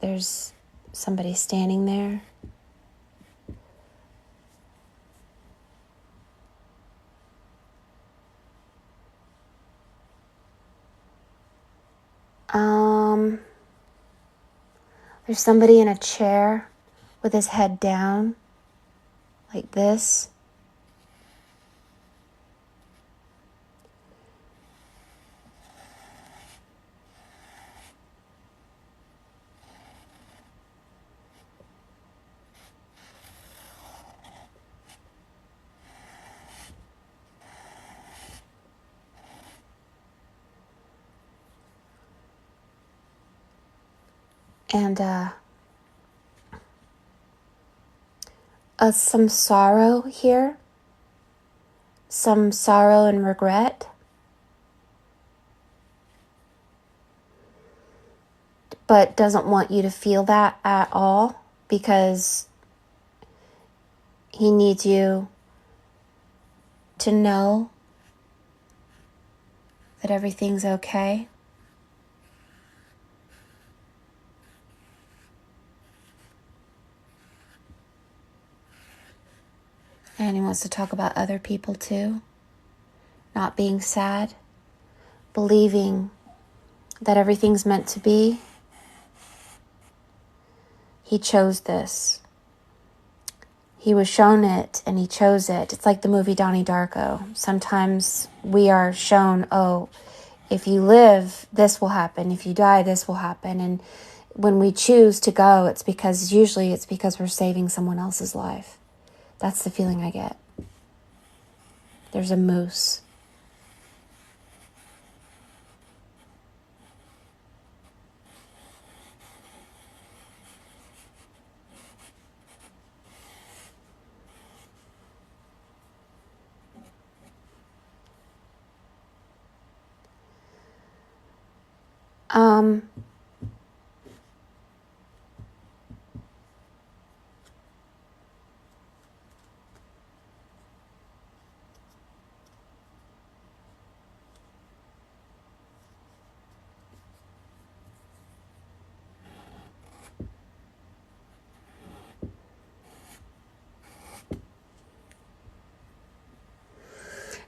there's somebody standing there. There's somebody in a chair with his head down, like this. And some sorrow here, some sorrow and regret, but doesn't want you to feel that at all, because he needs you to know that everything's okay. And he wants to talk about other people too. Not being sad. Believing that everything's meant to be. He chose this. He was shown it and he chose it. It's like the movie Donnie Darko. Sometimes we are shown, if you live, this will happen. If you die, this will happen. And when we choose to go, usually it's because we're saving someone else's life. That's the feeling I get. There's a moose.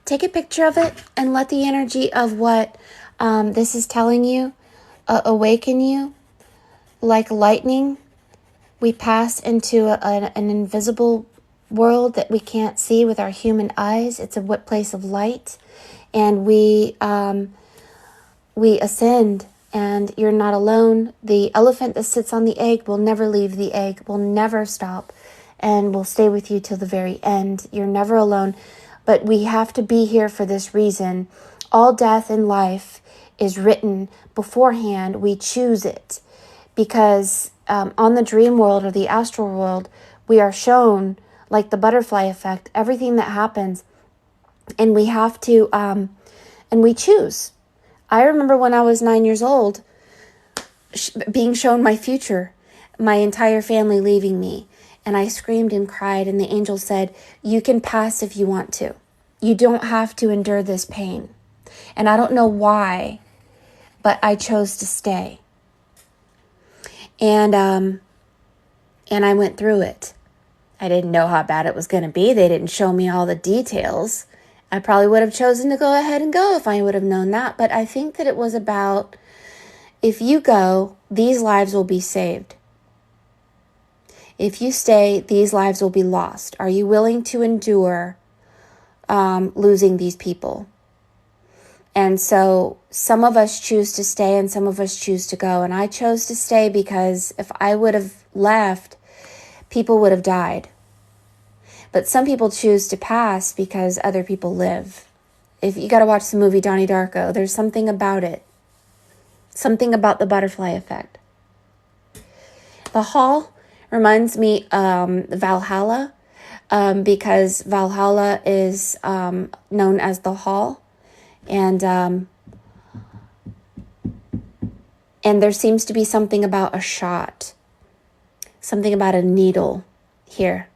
Take a picture of it and let the energy of what this is telling you awaken you. Like lightning, we pass into an invisible world that we can't see with our human eyes. It's a place of light, and we ascend, and you're not alone. The elephant that sits on the egg will never leave the egg, will never stop, and will stay with you till the very end. You're never alone, but we have to be here for this reason. All death in life is written beforehand. We choose it because on the dream world or the astral world, we are shown, like the butterfly effect, everything that happens, and we have to, and we choose. I remember when I was 9 years old, being shown my future, my entire family leaving me, and I screamed and cried, and the angel said, "You can pass if you want to. You don't have to endure this pain." And I don't know why, but I chose to stay. And I went through it. I didn't know how bad it was going to be. They didn't show me all the details. I probably would have chosen to go ahead and go if I would have known that. But I think that it was about, if you go, these lives will be saved. If you stay, these lives will be lost. Are you willing to endure losing these people? And so some of us choose to stay and some of us choose to go. And I chose to stay because if I would have left, people would have died. But some people choose to pass because other people live. If you got to watch the movie Donnie Darko, there's something about it. Something about the butterfly effect. The hall reminds me Valhalla, because Valhalla is known as the hall. And there seems to be something about a shot. Something about a needle here.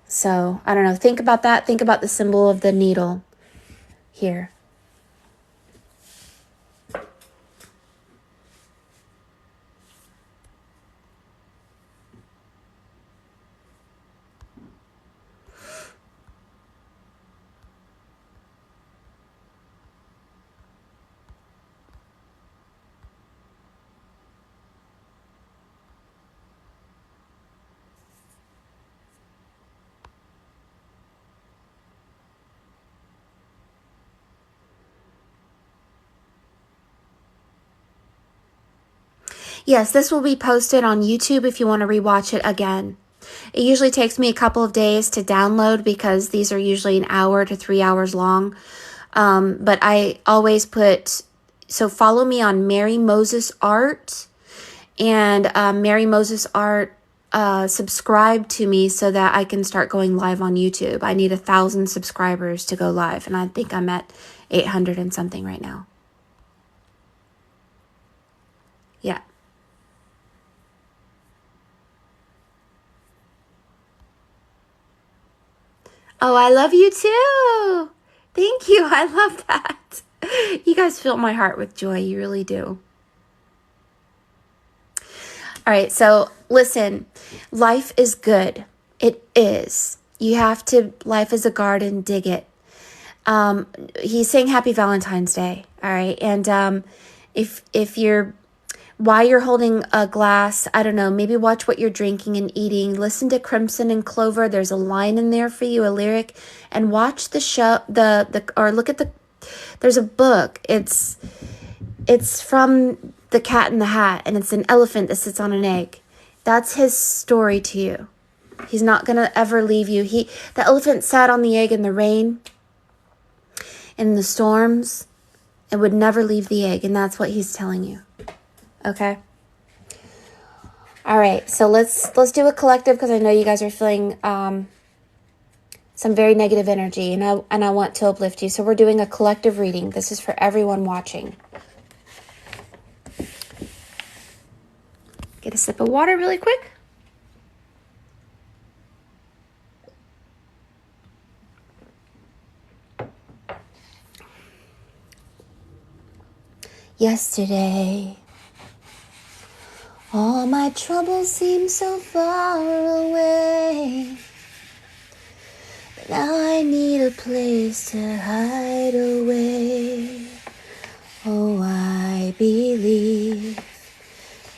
So, I don't know. Think about that. Think about the symbol of the needle here. Yes, this will be posted on YouTube if you want to rewatch it again. It usually takes me a couple of days to download because these are usually an hour to 3 hours long. But I always so follow me on Mary Moses Art, and Mary Moses Art, subscribe to me so that I can start going live on YouTube. I need 1,000 subscribers to go live, and I think I'm at 800 and something right now. Yeah. Oh, I love you too. Thank you. I love that. You guys fill my heart with joy. You really do. All right. So listen, life is good. It is. You have to, life is a garden, dig it. He's saying happy Valentine's Day. All right. And if you're, while you're holding a glass, I don't know, maybe watch what you're drinking and eating. Listen to Crimson and Clover. There's a line in there for you, a lyric, and watch the show, or look at there's a book. It's from The Cat in the Hat, and it's an elephant that sits on an egg. That's his story to you. He's not going to ever leave you. The elephant sat on the egg in the rain, in the storms, and would never leave the egg, and that's what he's telling you. Okay. All right. So let's do a collective, because I know you guys are feeling some very negative energy, and I want to uplift you. So we're doing a collective reading. This is for everyone watching. Get a sip of water really quick. Yesterday, all my troubles seem so far away, but now I need a place to hide away. Oh, I believe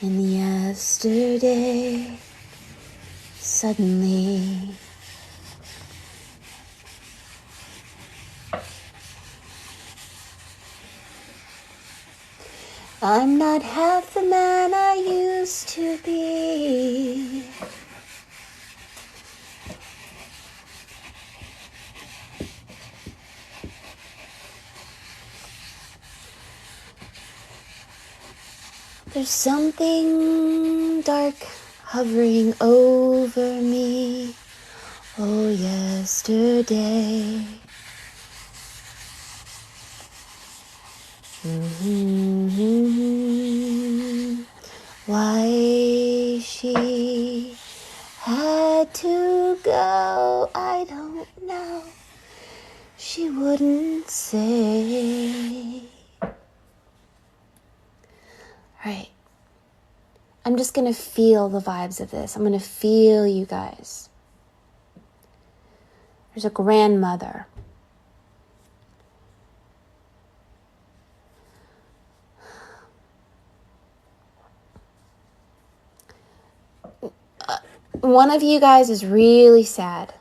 in yesterday, suddenly. I'm not half the man I used to be. There's something dark hovering over me. Oh, yesterday. Why she had to go, I don't know. She wouldn't say. Right. I'm just going to feel the vibes of this. I'm going to feel you guys. There's a grandmother. One of you guys is really sad.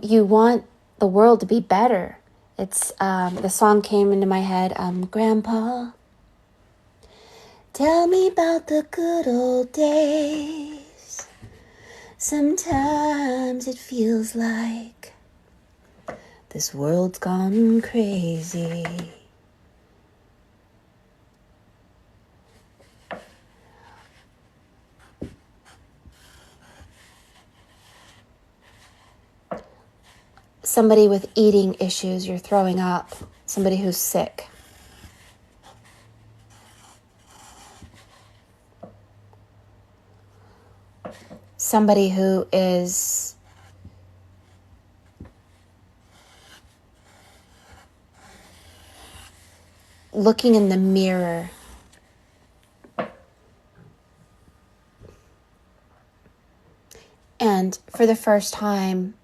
You want the world to be better. It's the song came into my head. Grandpa, tell me about the good old days. Sometimes it feels like this world's gone crazy. Somebody with eating issues, you're throwing up. Somebody who's sick. Somebody who is looking in the mirror. And for the first time,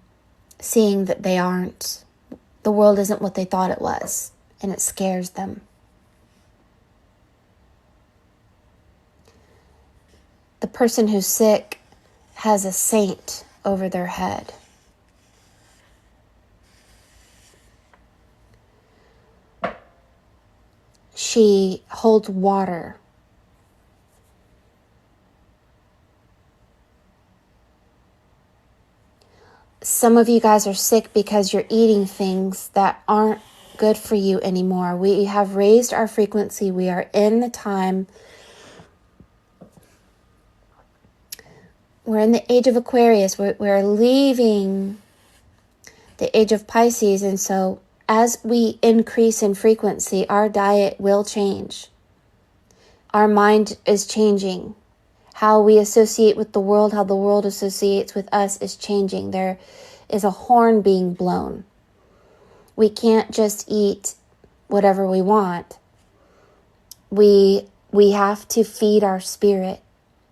seeing that the world isn't what they thought it was, and it scares them. The person who's sick has a saint over their head. She holds water. Some of you guys are sick because you're eating things that aren't good for you anymore. We have raised our frequency. We are in the time. We're in the age of Aquarius. We're leaving the age of Pisces. And so as we increase in frequency, our diet will change. Our mind is changing. How we associate with the world, how the world associates with us is changing. There is a horn being blown. We can't just eat whatever we want. We have to feed our spirit,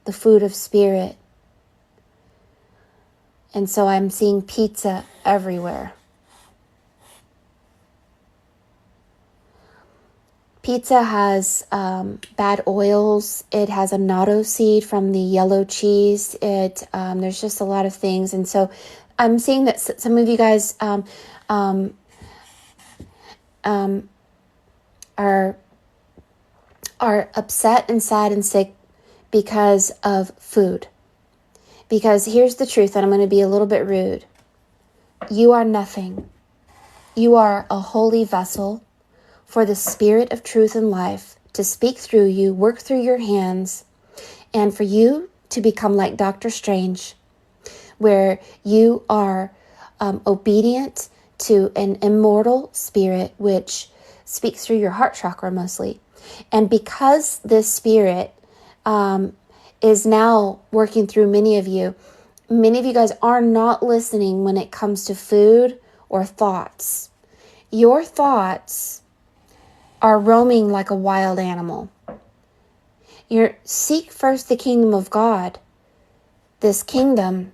the food of spirit. And so I'm seeing pizza everywhere. Pizza has bad oils. It has annatto seed from the yellow cheese. There's just a lot of things. And so I'm seeing that some of you guys are upset and sad and sick because of food. Because here's the truth, and I'm going to be a little bit rude. You are nothing. You are a holy vessel for the Spirit of truth and life to speak through you, work through your hands, and for you to become like Dr. Strange, where you are obedient to an immortal spirit which speaks through your heart chakra mostly. And because this spirit is now working through many of you guys are not listening when it comes to food or thoughts. Your thoughts are roaming like a wild animal. Seek first the kingdom of God. This kingdom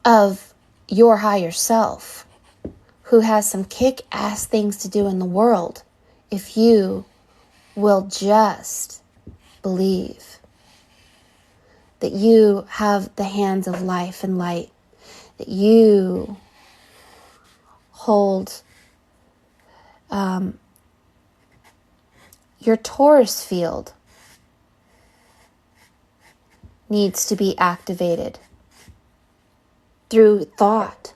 of your higher self who has some kick-ass things to do in the world if you will just believe that you have the hands of life and light, that you hold your Taurus field needs to be activated through thought.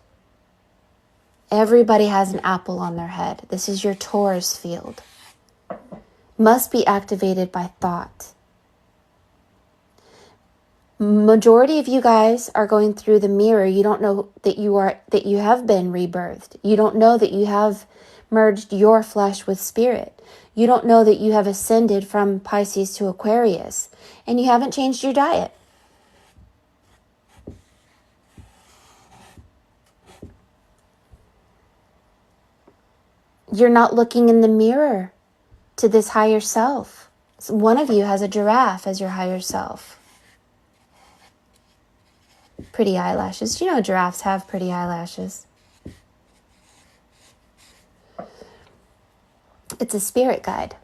Everybody has an apple on their head. This is your Taurus field. Must be activated by thought. Majority of you guys are going through the mirror. You don't know that you have been rebirthed. You don't know that you have merged your flesh with spirit. You don't know that you have ascended from Pisces to Aquarius, and you haven't changed your diet. You're not looking in the mirror to this higher self. So one of you has a giraffe as your higher self. Pretty eyelashes. You know giraffes have pretty eyelashes. It's a spirit guide.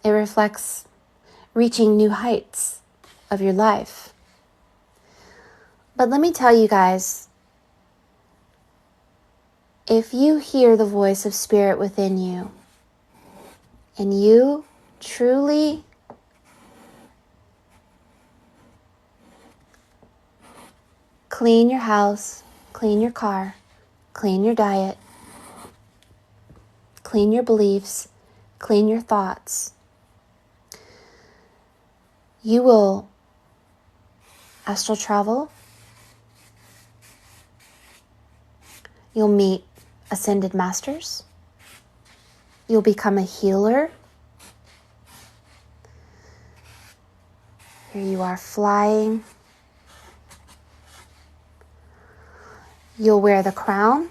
It reflects reaching new heights of your life. But let me tell you guys, if you hear the voice of spirit within you and you truly clean your house, clean your car, clean your diet, clean your beliefs, clean your thoughts, you will astral travel. You'll meet ascended masters. You'll become a healer. Here you are flying. You'll wear the crown.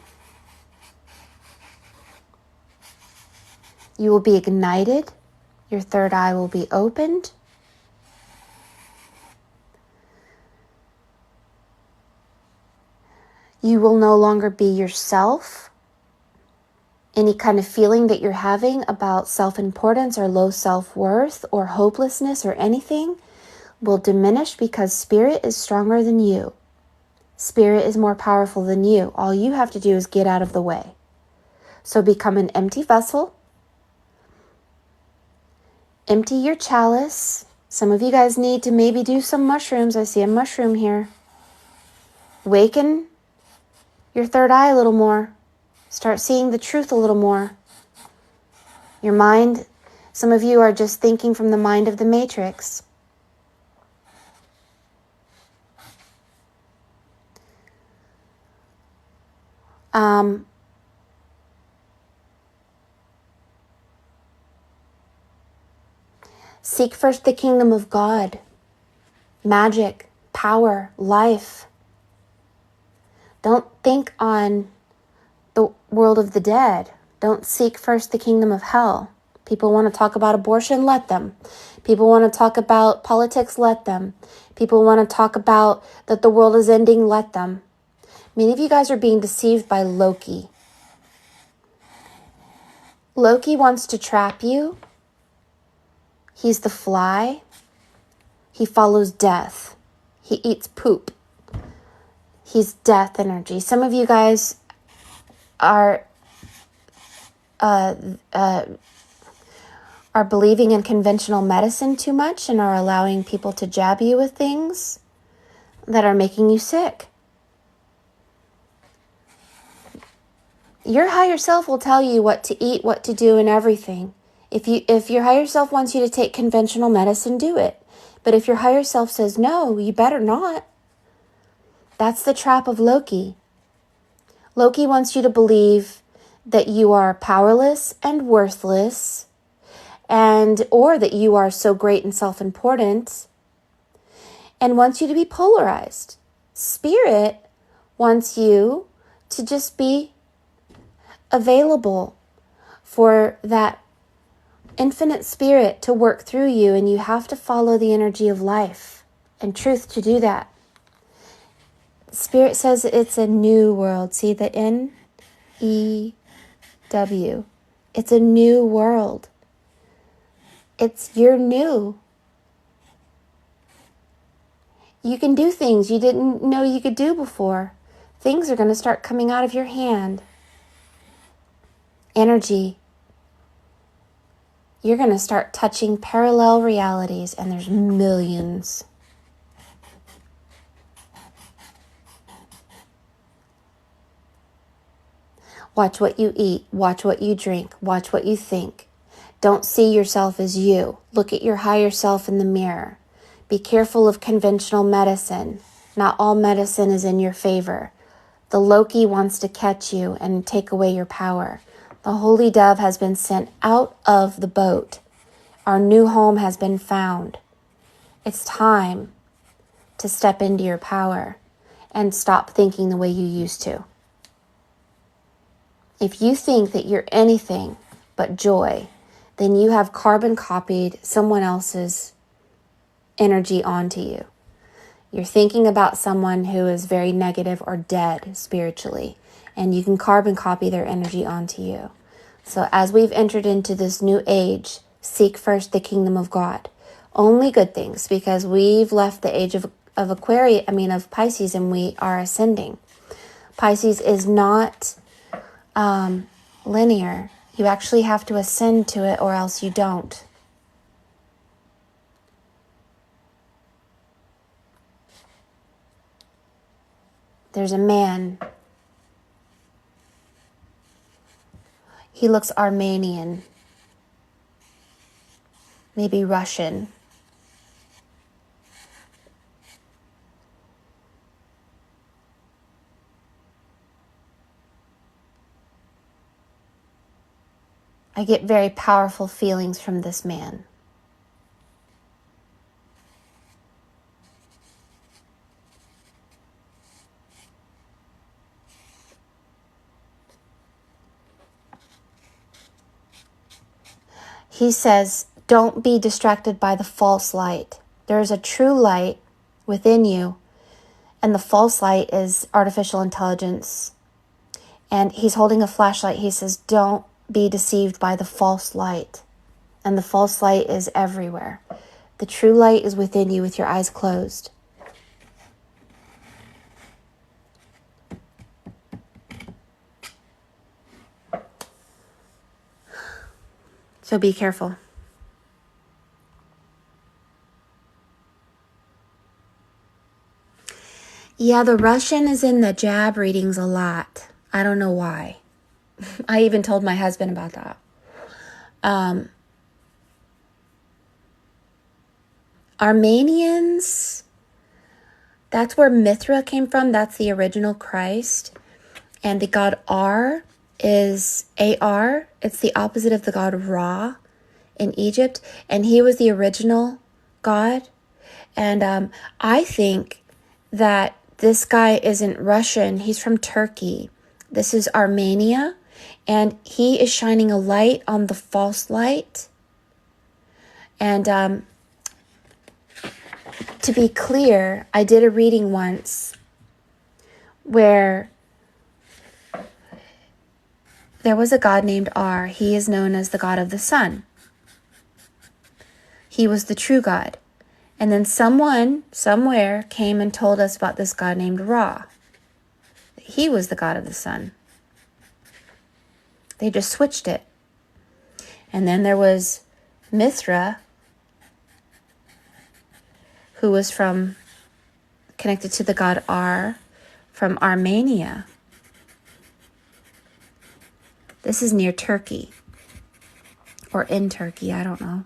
You will be ignited. Your third eye will be opened. You will no longer be yourself. Any kind of feeling that you're having about self-importance or low self-worth or hopelessness or anything will diminish because spirit is stronger than you. Spirit is more powerful than you. All you have to do is get out of the way. So become an empty vessel. Empty your chalice. Some of you guys need to maybe do some mushrooms. I see a mushroom here. Waken your third eye a little more. Start seeing the truth a little more. Your mind, some of you are just thinking from the mind of the Matrix. Seek first the kingdom of God, magic, power, life. Don't think on the world of the dead. Don't seek first the kingdom of hell. People want to talk about abortion, let them. People want to talk about politics, let them. People want to talk about that the world is ending, let them. Many of you guys are being deceived by Loki. Loki wants to trap you. He's the fly. He follows death. He eats poop. He's death energy. Some of you guys are believing in conventional medicine too much and are allowing people to jab you with things that are making you sick. Your higher self will tell you what to eat, what to do, and everything. If your higher self wants you to take conventional medicine, do it. But if your higher self says no, you better not. That's the trap of Loki. Loki wants you to believe that you are powerless and worthless, or that you are so great and self-important, and wants you to be polarized. Spirit wants you to just be available for that infinite spirit to work through you, and you have to follow the energy of life and truth to do that. Spirit says it's a new world. See the N-E-W. It's a new world. You're new. You can do things you didn't know you could do before. Things are going to start coming out of your hand. Energy. You're going to start touching parallel realities, and there's millions. Watch what you eat. Watch what you drink. Watch what you think. Don't see yourself as you. Look at your higher self in the mirror. Be careful of conventional medicine. Not all medicine is in your favor. The Loki wants to catch you and take away your power. The holy dove has been sent out of the boat. Our new home has been found. It's time to step into your power and stop thinking the way you used to. If you think that you're anything but joy, then you have carbon copied someone else's energy onto you. You're thinking about someone who is very negative or dead spiritually, and you can carbon copy their energy onto you. So as we've entered into this new age, seek first the kingdom of God. Only good things, because we've left the age of Pisces, and we are ascending. Pisces is not linear. You actually have to ascend to it, or else you don't. There's a man. He looks Armenian, maybe Russian. I get very powerful feelings from this man. He says, don't be distracted by the false light. There is a true light within you, and the false light is artificial intelligence. And he's holding a flashlight. He says, don't be deceived by the false light. And the false light is everywhere. The true light is within you with your eyes closed. So be careful. Yeah, the Russian is in the jab readings a lot. I don't know why. I even told my husband about that. Armenians, that's where Mithra came from. That's the original Christ. And the god Ar is A-R. It's the opposite of the god Ra in Egypt. And he was the original god. And I think that this guy isn't Russian. He's from Turkey. This is Armenia. And he is shining a light on the false light. And to be clear, I did a reading once where there was a god named Ar. He is known as the god of the sun. He was the true god. And then someone, somewhere, came and told us about this god named Ra. He was the god of the sun. They just switched it. And then there was Mithra, who was connected to the god Ar, from Armenia. This is near Turkey, or in Turkey, I don't know.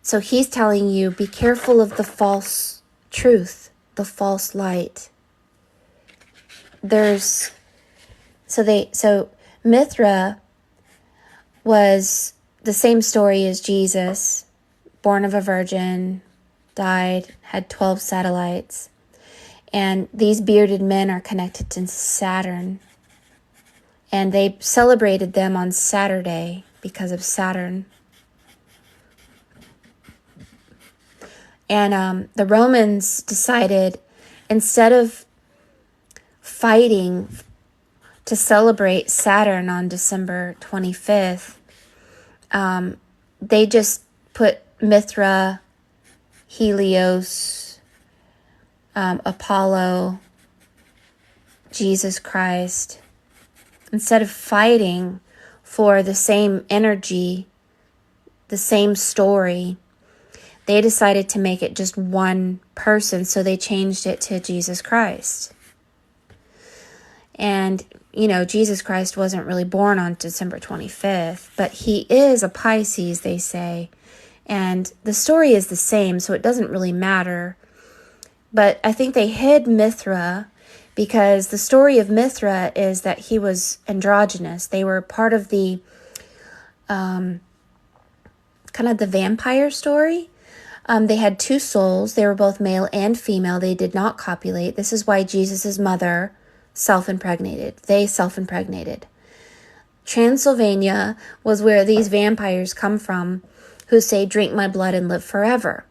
So he's telling you, be careful of the false truth, the false light. So Mithra was the same story as Jesus, born of a virgin, died, had 12 satellites. And these bearded men are connected to Saturn. And they celebrated them on Saturday because of Saturn. And the Romans decided, instead of fighting to celebrate Saturn on December 25th, they just put Mithra, Helios, Apollo, Jesus Christ. Instead of fighting for the same energy, the same story, they decided to make it just one person, so they changed it to Jesus Christ. And, Jesus Christ wasn't really born on December 25th, but he is a Pisces, they say. And the story is the same, so it doesn't really matter. But I think they hid Mithra because the story of Mithra is that he was androgynous. They were part of the kind of the vampire story. They had two souls. They were both male and female. They did not copulate. This is why Jesus' mother self-impregnated. They self-impregnated. Transylvania was where these vampires come from who say, drink my blood and live forever.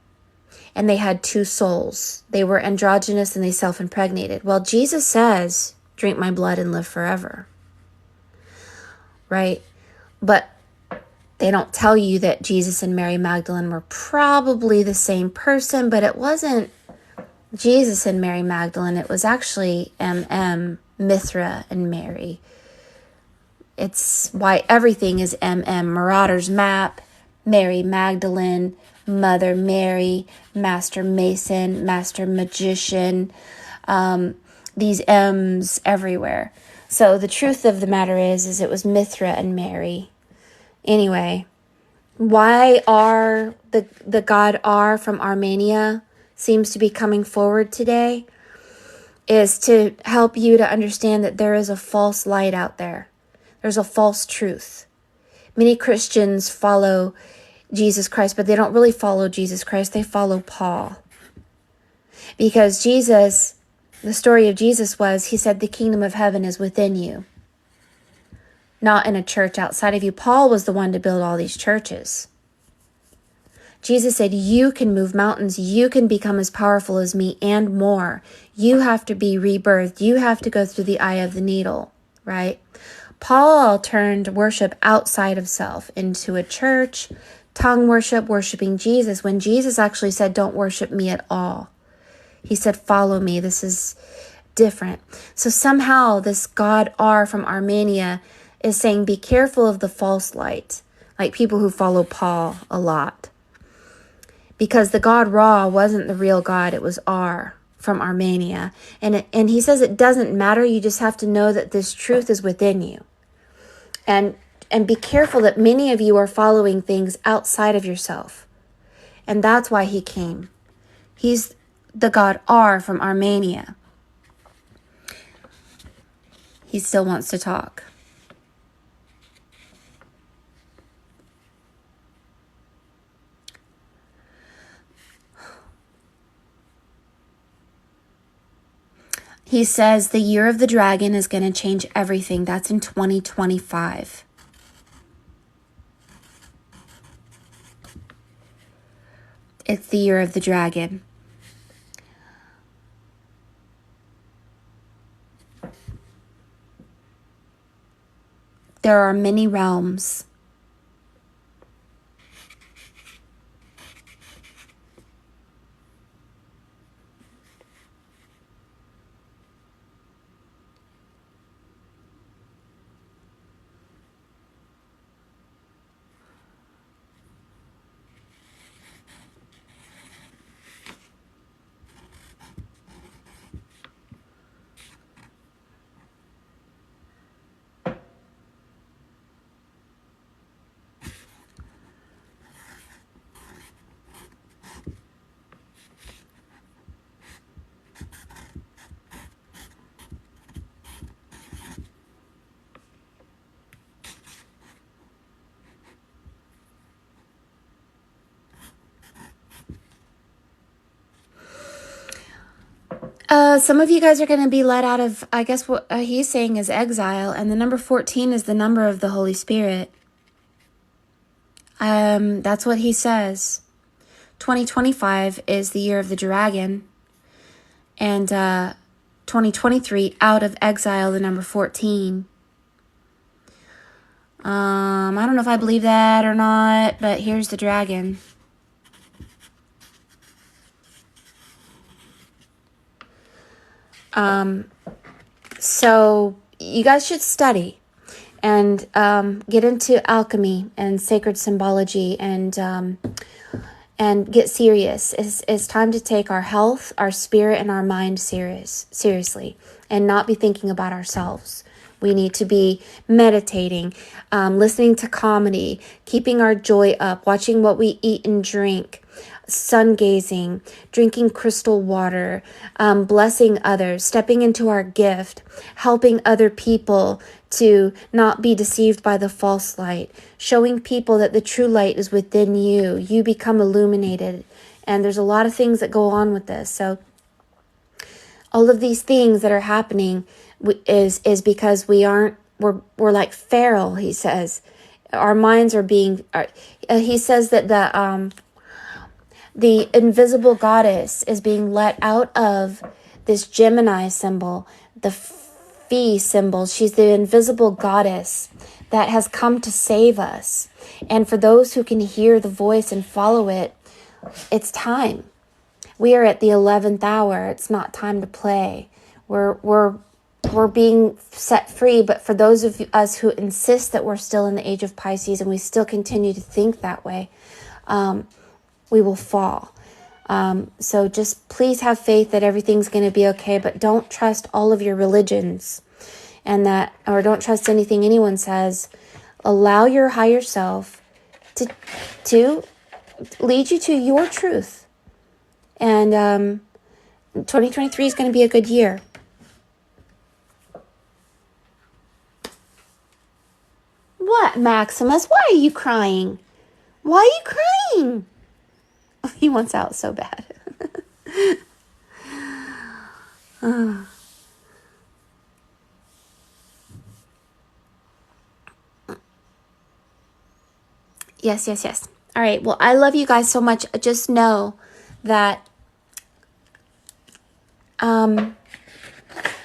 And they had two souls. They were androgynous and they self-impregnated. Well, Jesus says, drink my blood and live forever. Right? But they don't tell you that Jesus and Mary Magdalene were probably the same person, but it wasn't Jesus and Mary Magdalene. It was actually Mithra and Mary. It's why everything is Marauder's Map, Mary Magdalene, Mother Mary, Master Mason, Master Magician, these M's everywhere. So the truth of the matter is it was Mithra and Mary. Anyway, why are the god R from Armenia seems to be coming forward today is to help you to understand that there is a false light out there. There's a false truth. Many Christians follow Jesus Christ, but they don't really follow Jesus Christ. They follow Paul. Because Jesus, the story of Jesus was, he said, the kingdom of heaven is within you, not in a church outside of you. Paul was the one to build all these churches. Jesus said, you can move mountains. You can become as powerful as me and more. You have to be rebirthed. You have to go through the eye of the needle, right? Paul turned worship outside of self into a church, tongue worship, worshiping Jesus, when Jesus actually said, don't worship me at all. He said, follow me. This is different. So somehow this God R from Armenia is saying, be careful of the false light, like people who follow Paul a lot. Because the God Ra wasn't the real God, it was R from Armenia. And he says it doesn't matter, you just have to know that this truth is within you. And be careful that many of you are following things outside of yourself. And that's why he came. He's the God R from Armenia. He still wants to talk. He says the year of the dragon is going to change everything. That's in 2025. It's the year of the dragon. There are many realms. Some of you guys are going to be let out of, I guess what he's saying is exile. And the number 14 is the number of the Holy Spirit. That's what he says. 2025 is the year of the dragon. And 2023, out of exile, the number 14. I don't know if I believe that or not, but here's the dragon. So you guys should study and get into alchemy and sacred symbology and get serious. It's time to take our health, our spirit, and our mind seriously and not be thinking about ourselves. We need to be meditating, listening to comedy, keeping our joy up, watching what we eat and drink, sun gazing, drinking crystal water, blessing others, stepping into our gift, helping other people to not be deceived by the false light, showing people that the true light is within you. You become illuminated. And there's a lot of things that go on with this. So all of these things that are happening is because we're like feral, he says. Our minds are being, he says that the invisible goddess is being let out of this Gemini symbol, the Phi symbol. She's the invisible goddess that has come to save us. And for those who can hear the voice and follow it, it's time. We are at the 11th hour. It's not time to play. We're being set free, but for those of us who insist that we're still in the age of Pisces and we still continue to think that way, we will fall. So just please have faith that everything's going to be okay, but don't trust all of your religions or don't trust anything anyone says. Allow your higher self to lead you to your truth. And 2023 is going to be a good year. What, Maximus? Why are you crying? Why are you crying? He wants out so bad. Yes. All right. Well, I love you guys so much. Just know that you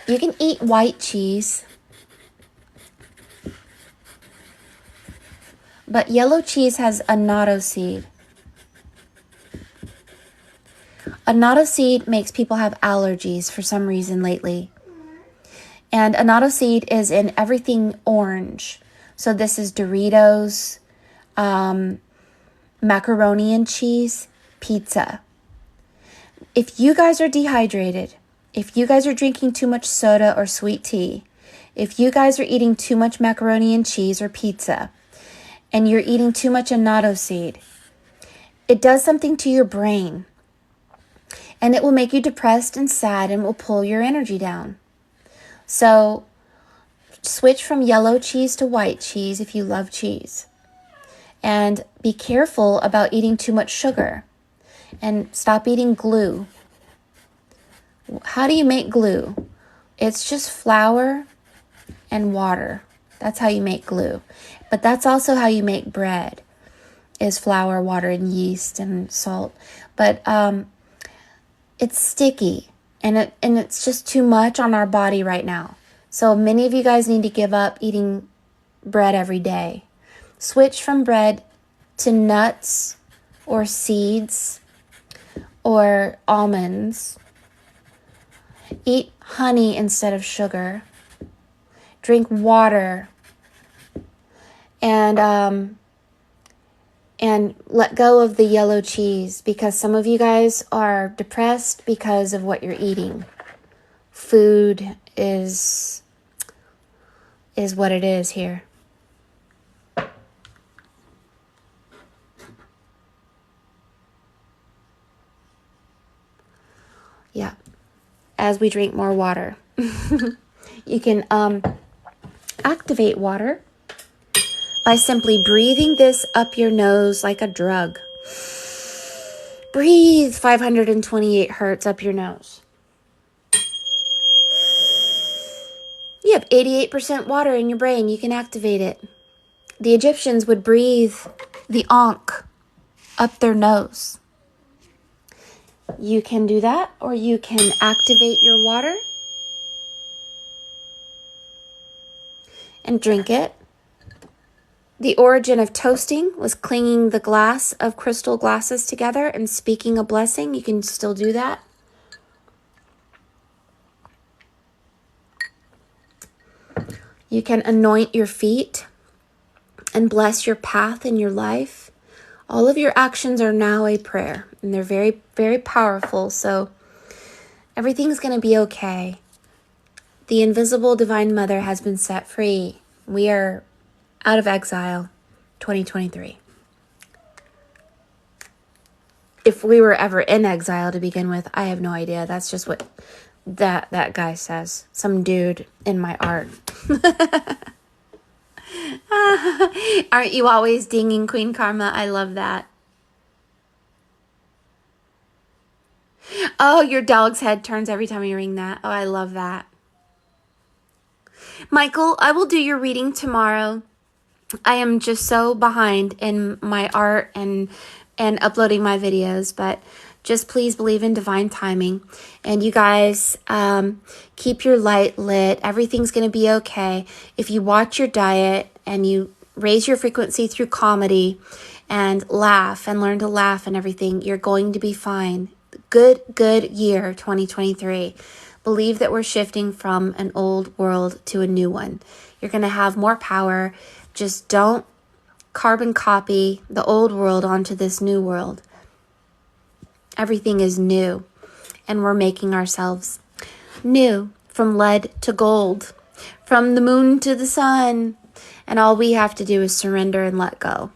can eat white cheese, but yellow cheese has annatto seed. Annatto seed makes people have allergies for some reason lately. And annatto seed is in everything orange. So this is Doritos, macaroni and cheese, pizza. If you guys are dehydrated, if you guys are drinking too much soda or sweet tea, if you guys are eating too much macaroni and cheese or pizza, and you're eating too much annatto seed, it does something to your brain. And it will make you depressed and sad and will pull your energy down. So switch from yellow cheese to white cheese if you love cheese. And be careful about eating too much sugar. And stop eating glue. How do you make glue? It's just flour and water. That's how you make glue. But that's also how you make bread, is flour, water, and yeast and salt. But it's sticky, and it's just too much on our body right now. So many of you guys need to give up eating bread every day. Switch from bread to nuts or seeds or almonds. Eat honey instead of sugar. Drink water. And let go of the yellow cheese, because some of you guys are depressed because of what you're eating. Food is what it is here. Yeah. As we drink more water. You can activate water by simply breathing this up your nose like a drug. Breathe 528 hertz up your nose. You have 88% water in your brain. You can activate it. The Egyptians would breathe the Ankh up their nose. You can do that, or you can activate your water and drink it. The origin of toasting was clinging the glass of crystal glasses together and speaking a blessing. You can still do that. You can anoint your feet and bless your path in your life. All of your actions are now a prayer, and they're very, very powerful. So everything's going to be okay. The invisible divine mother has been set free. We are out of exile 2023. If we were ever in exile to begin with, I have no idea. That's just what that guy says. Some dude in my art. Aren't you always dinging Queen Karma? I love that. Oh, your dog's head turns every time you ring that. Oh, I love that. Michael, I will do your reading tomorrow. I am just so behind in my art and uploading my videos, but just please believe in divine timing. And you guys, keep your light lit. Everything's going to be okay. If you watch your diet and you raise your frequency through comedy and laugh and learn to laugh and everything, you're going to be fine. Good year, 2023. Believe that we're shifting from an old world to a new one. You're going to have more power. Just don't carbon copy the old world onto this new world. Everything is new, and we're making ourselves new, from lead to gold, from the moon to the sun, and all we have to do is surrender and let go.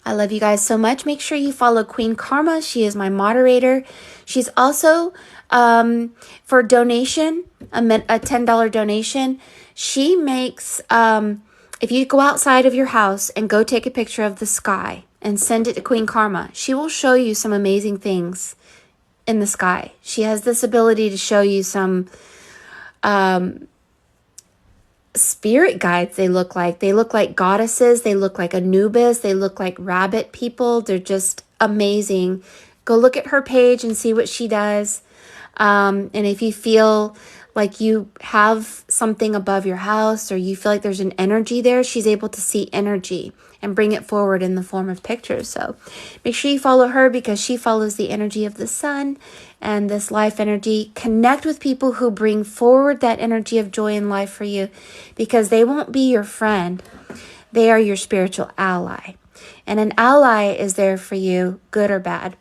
I love you guys so much. Make sure you follow Queen Karma. She is my moderator. She's also, for donation, a $10 donation, she makes, if you go outside of your house and go take a picture of the sky and send it to Queen Karma, she will show you some amazing things in the sky. She has this ability to show you some spirit guides. They look like goddesses. They look like Anubis. They look like rabbit people. They're just amazing. Go look at her page and see what she does. And if you feel like you have something above your house or you feel like there's an energy there, she's able to see energy and bring it forward in the form of pictures. So make sure you follow her because she follows the energy of the sun and this life energy. Connect with people who bring forward that energy of joy in life for you, because they won't be your friend. They are your spiritual ally. And an ally is there for you, good or bad.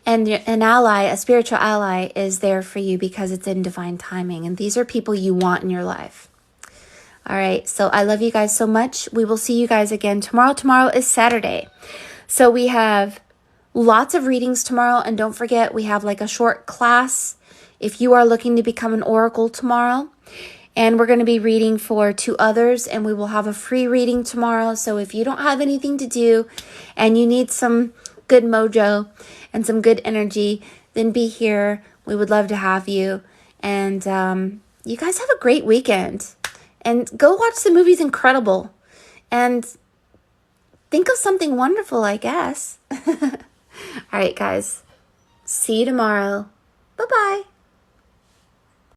And an ally, a spiritual ally, is there for you because it's in divine timing. And these are people you want in your life. All right, so I love you guys so much. We will see you guys again tomorrow. Tomorrow is Saturday. So we have lots of readings tomorrow. And don't forget, we have like a short class if you are looking to become an oracle tomorrow. And we're going to be reading for 2 others. And we will have a free reading tomorrow. So if you don't have anything to do and you need some good mojo and some good energy, then be here. We would love to have you. And you guys have a great weekend. And go watch the movie's Incredible. And think of something wonderful, I guess. All right, guys. See you tomorrow. Bye-bye.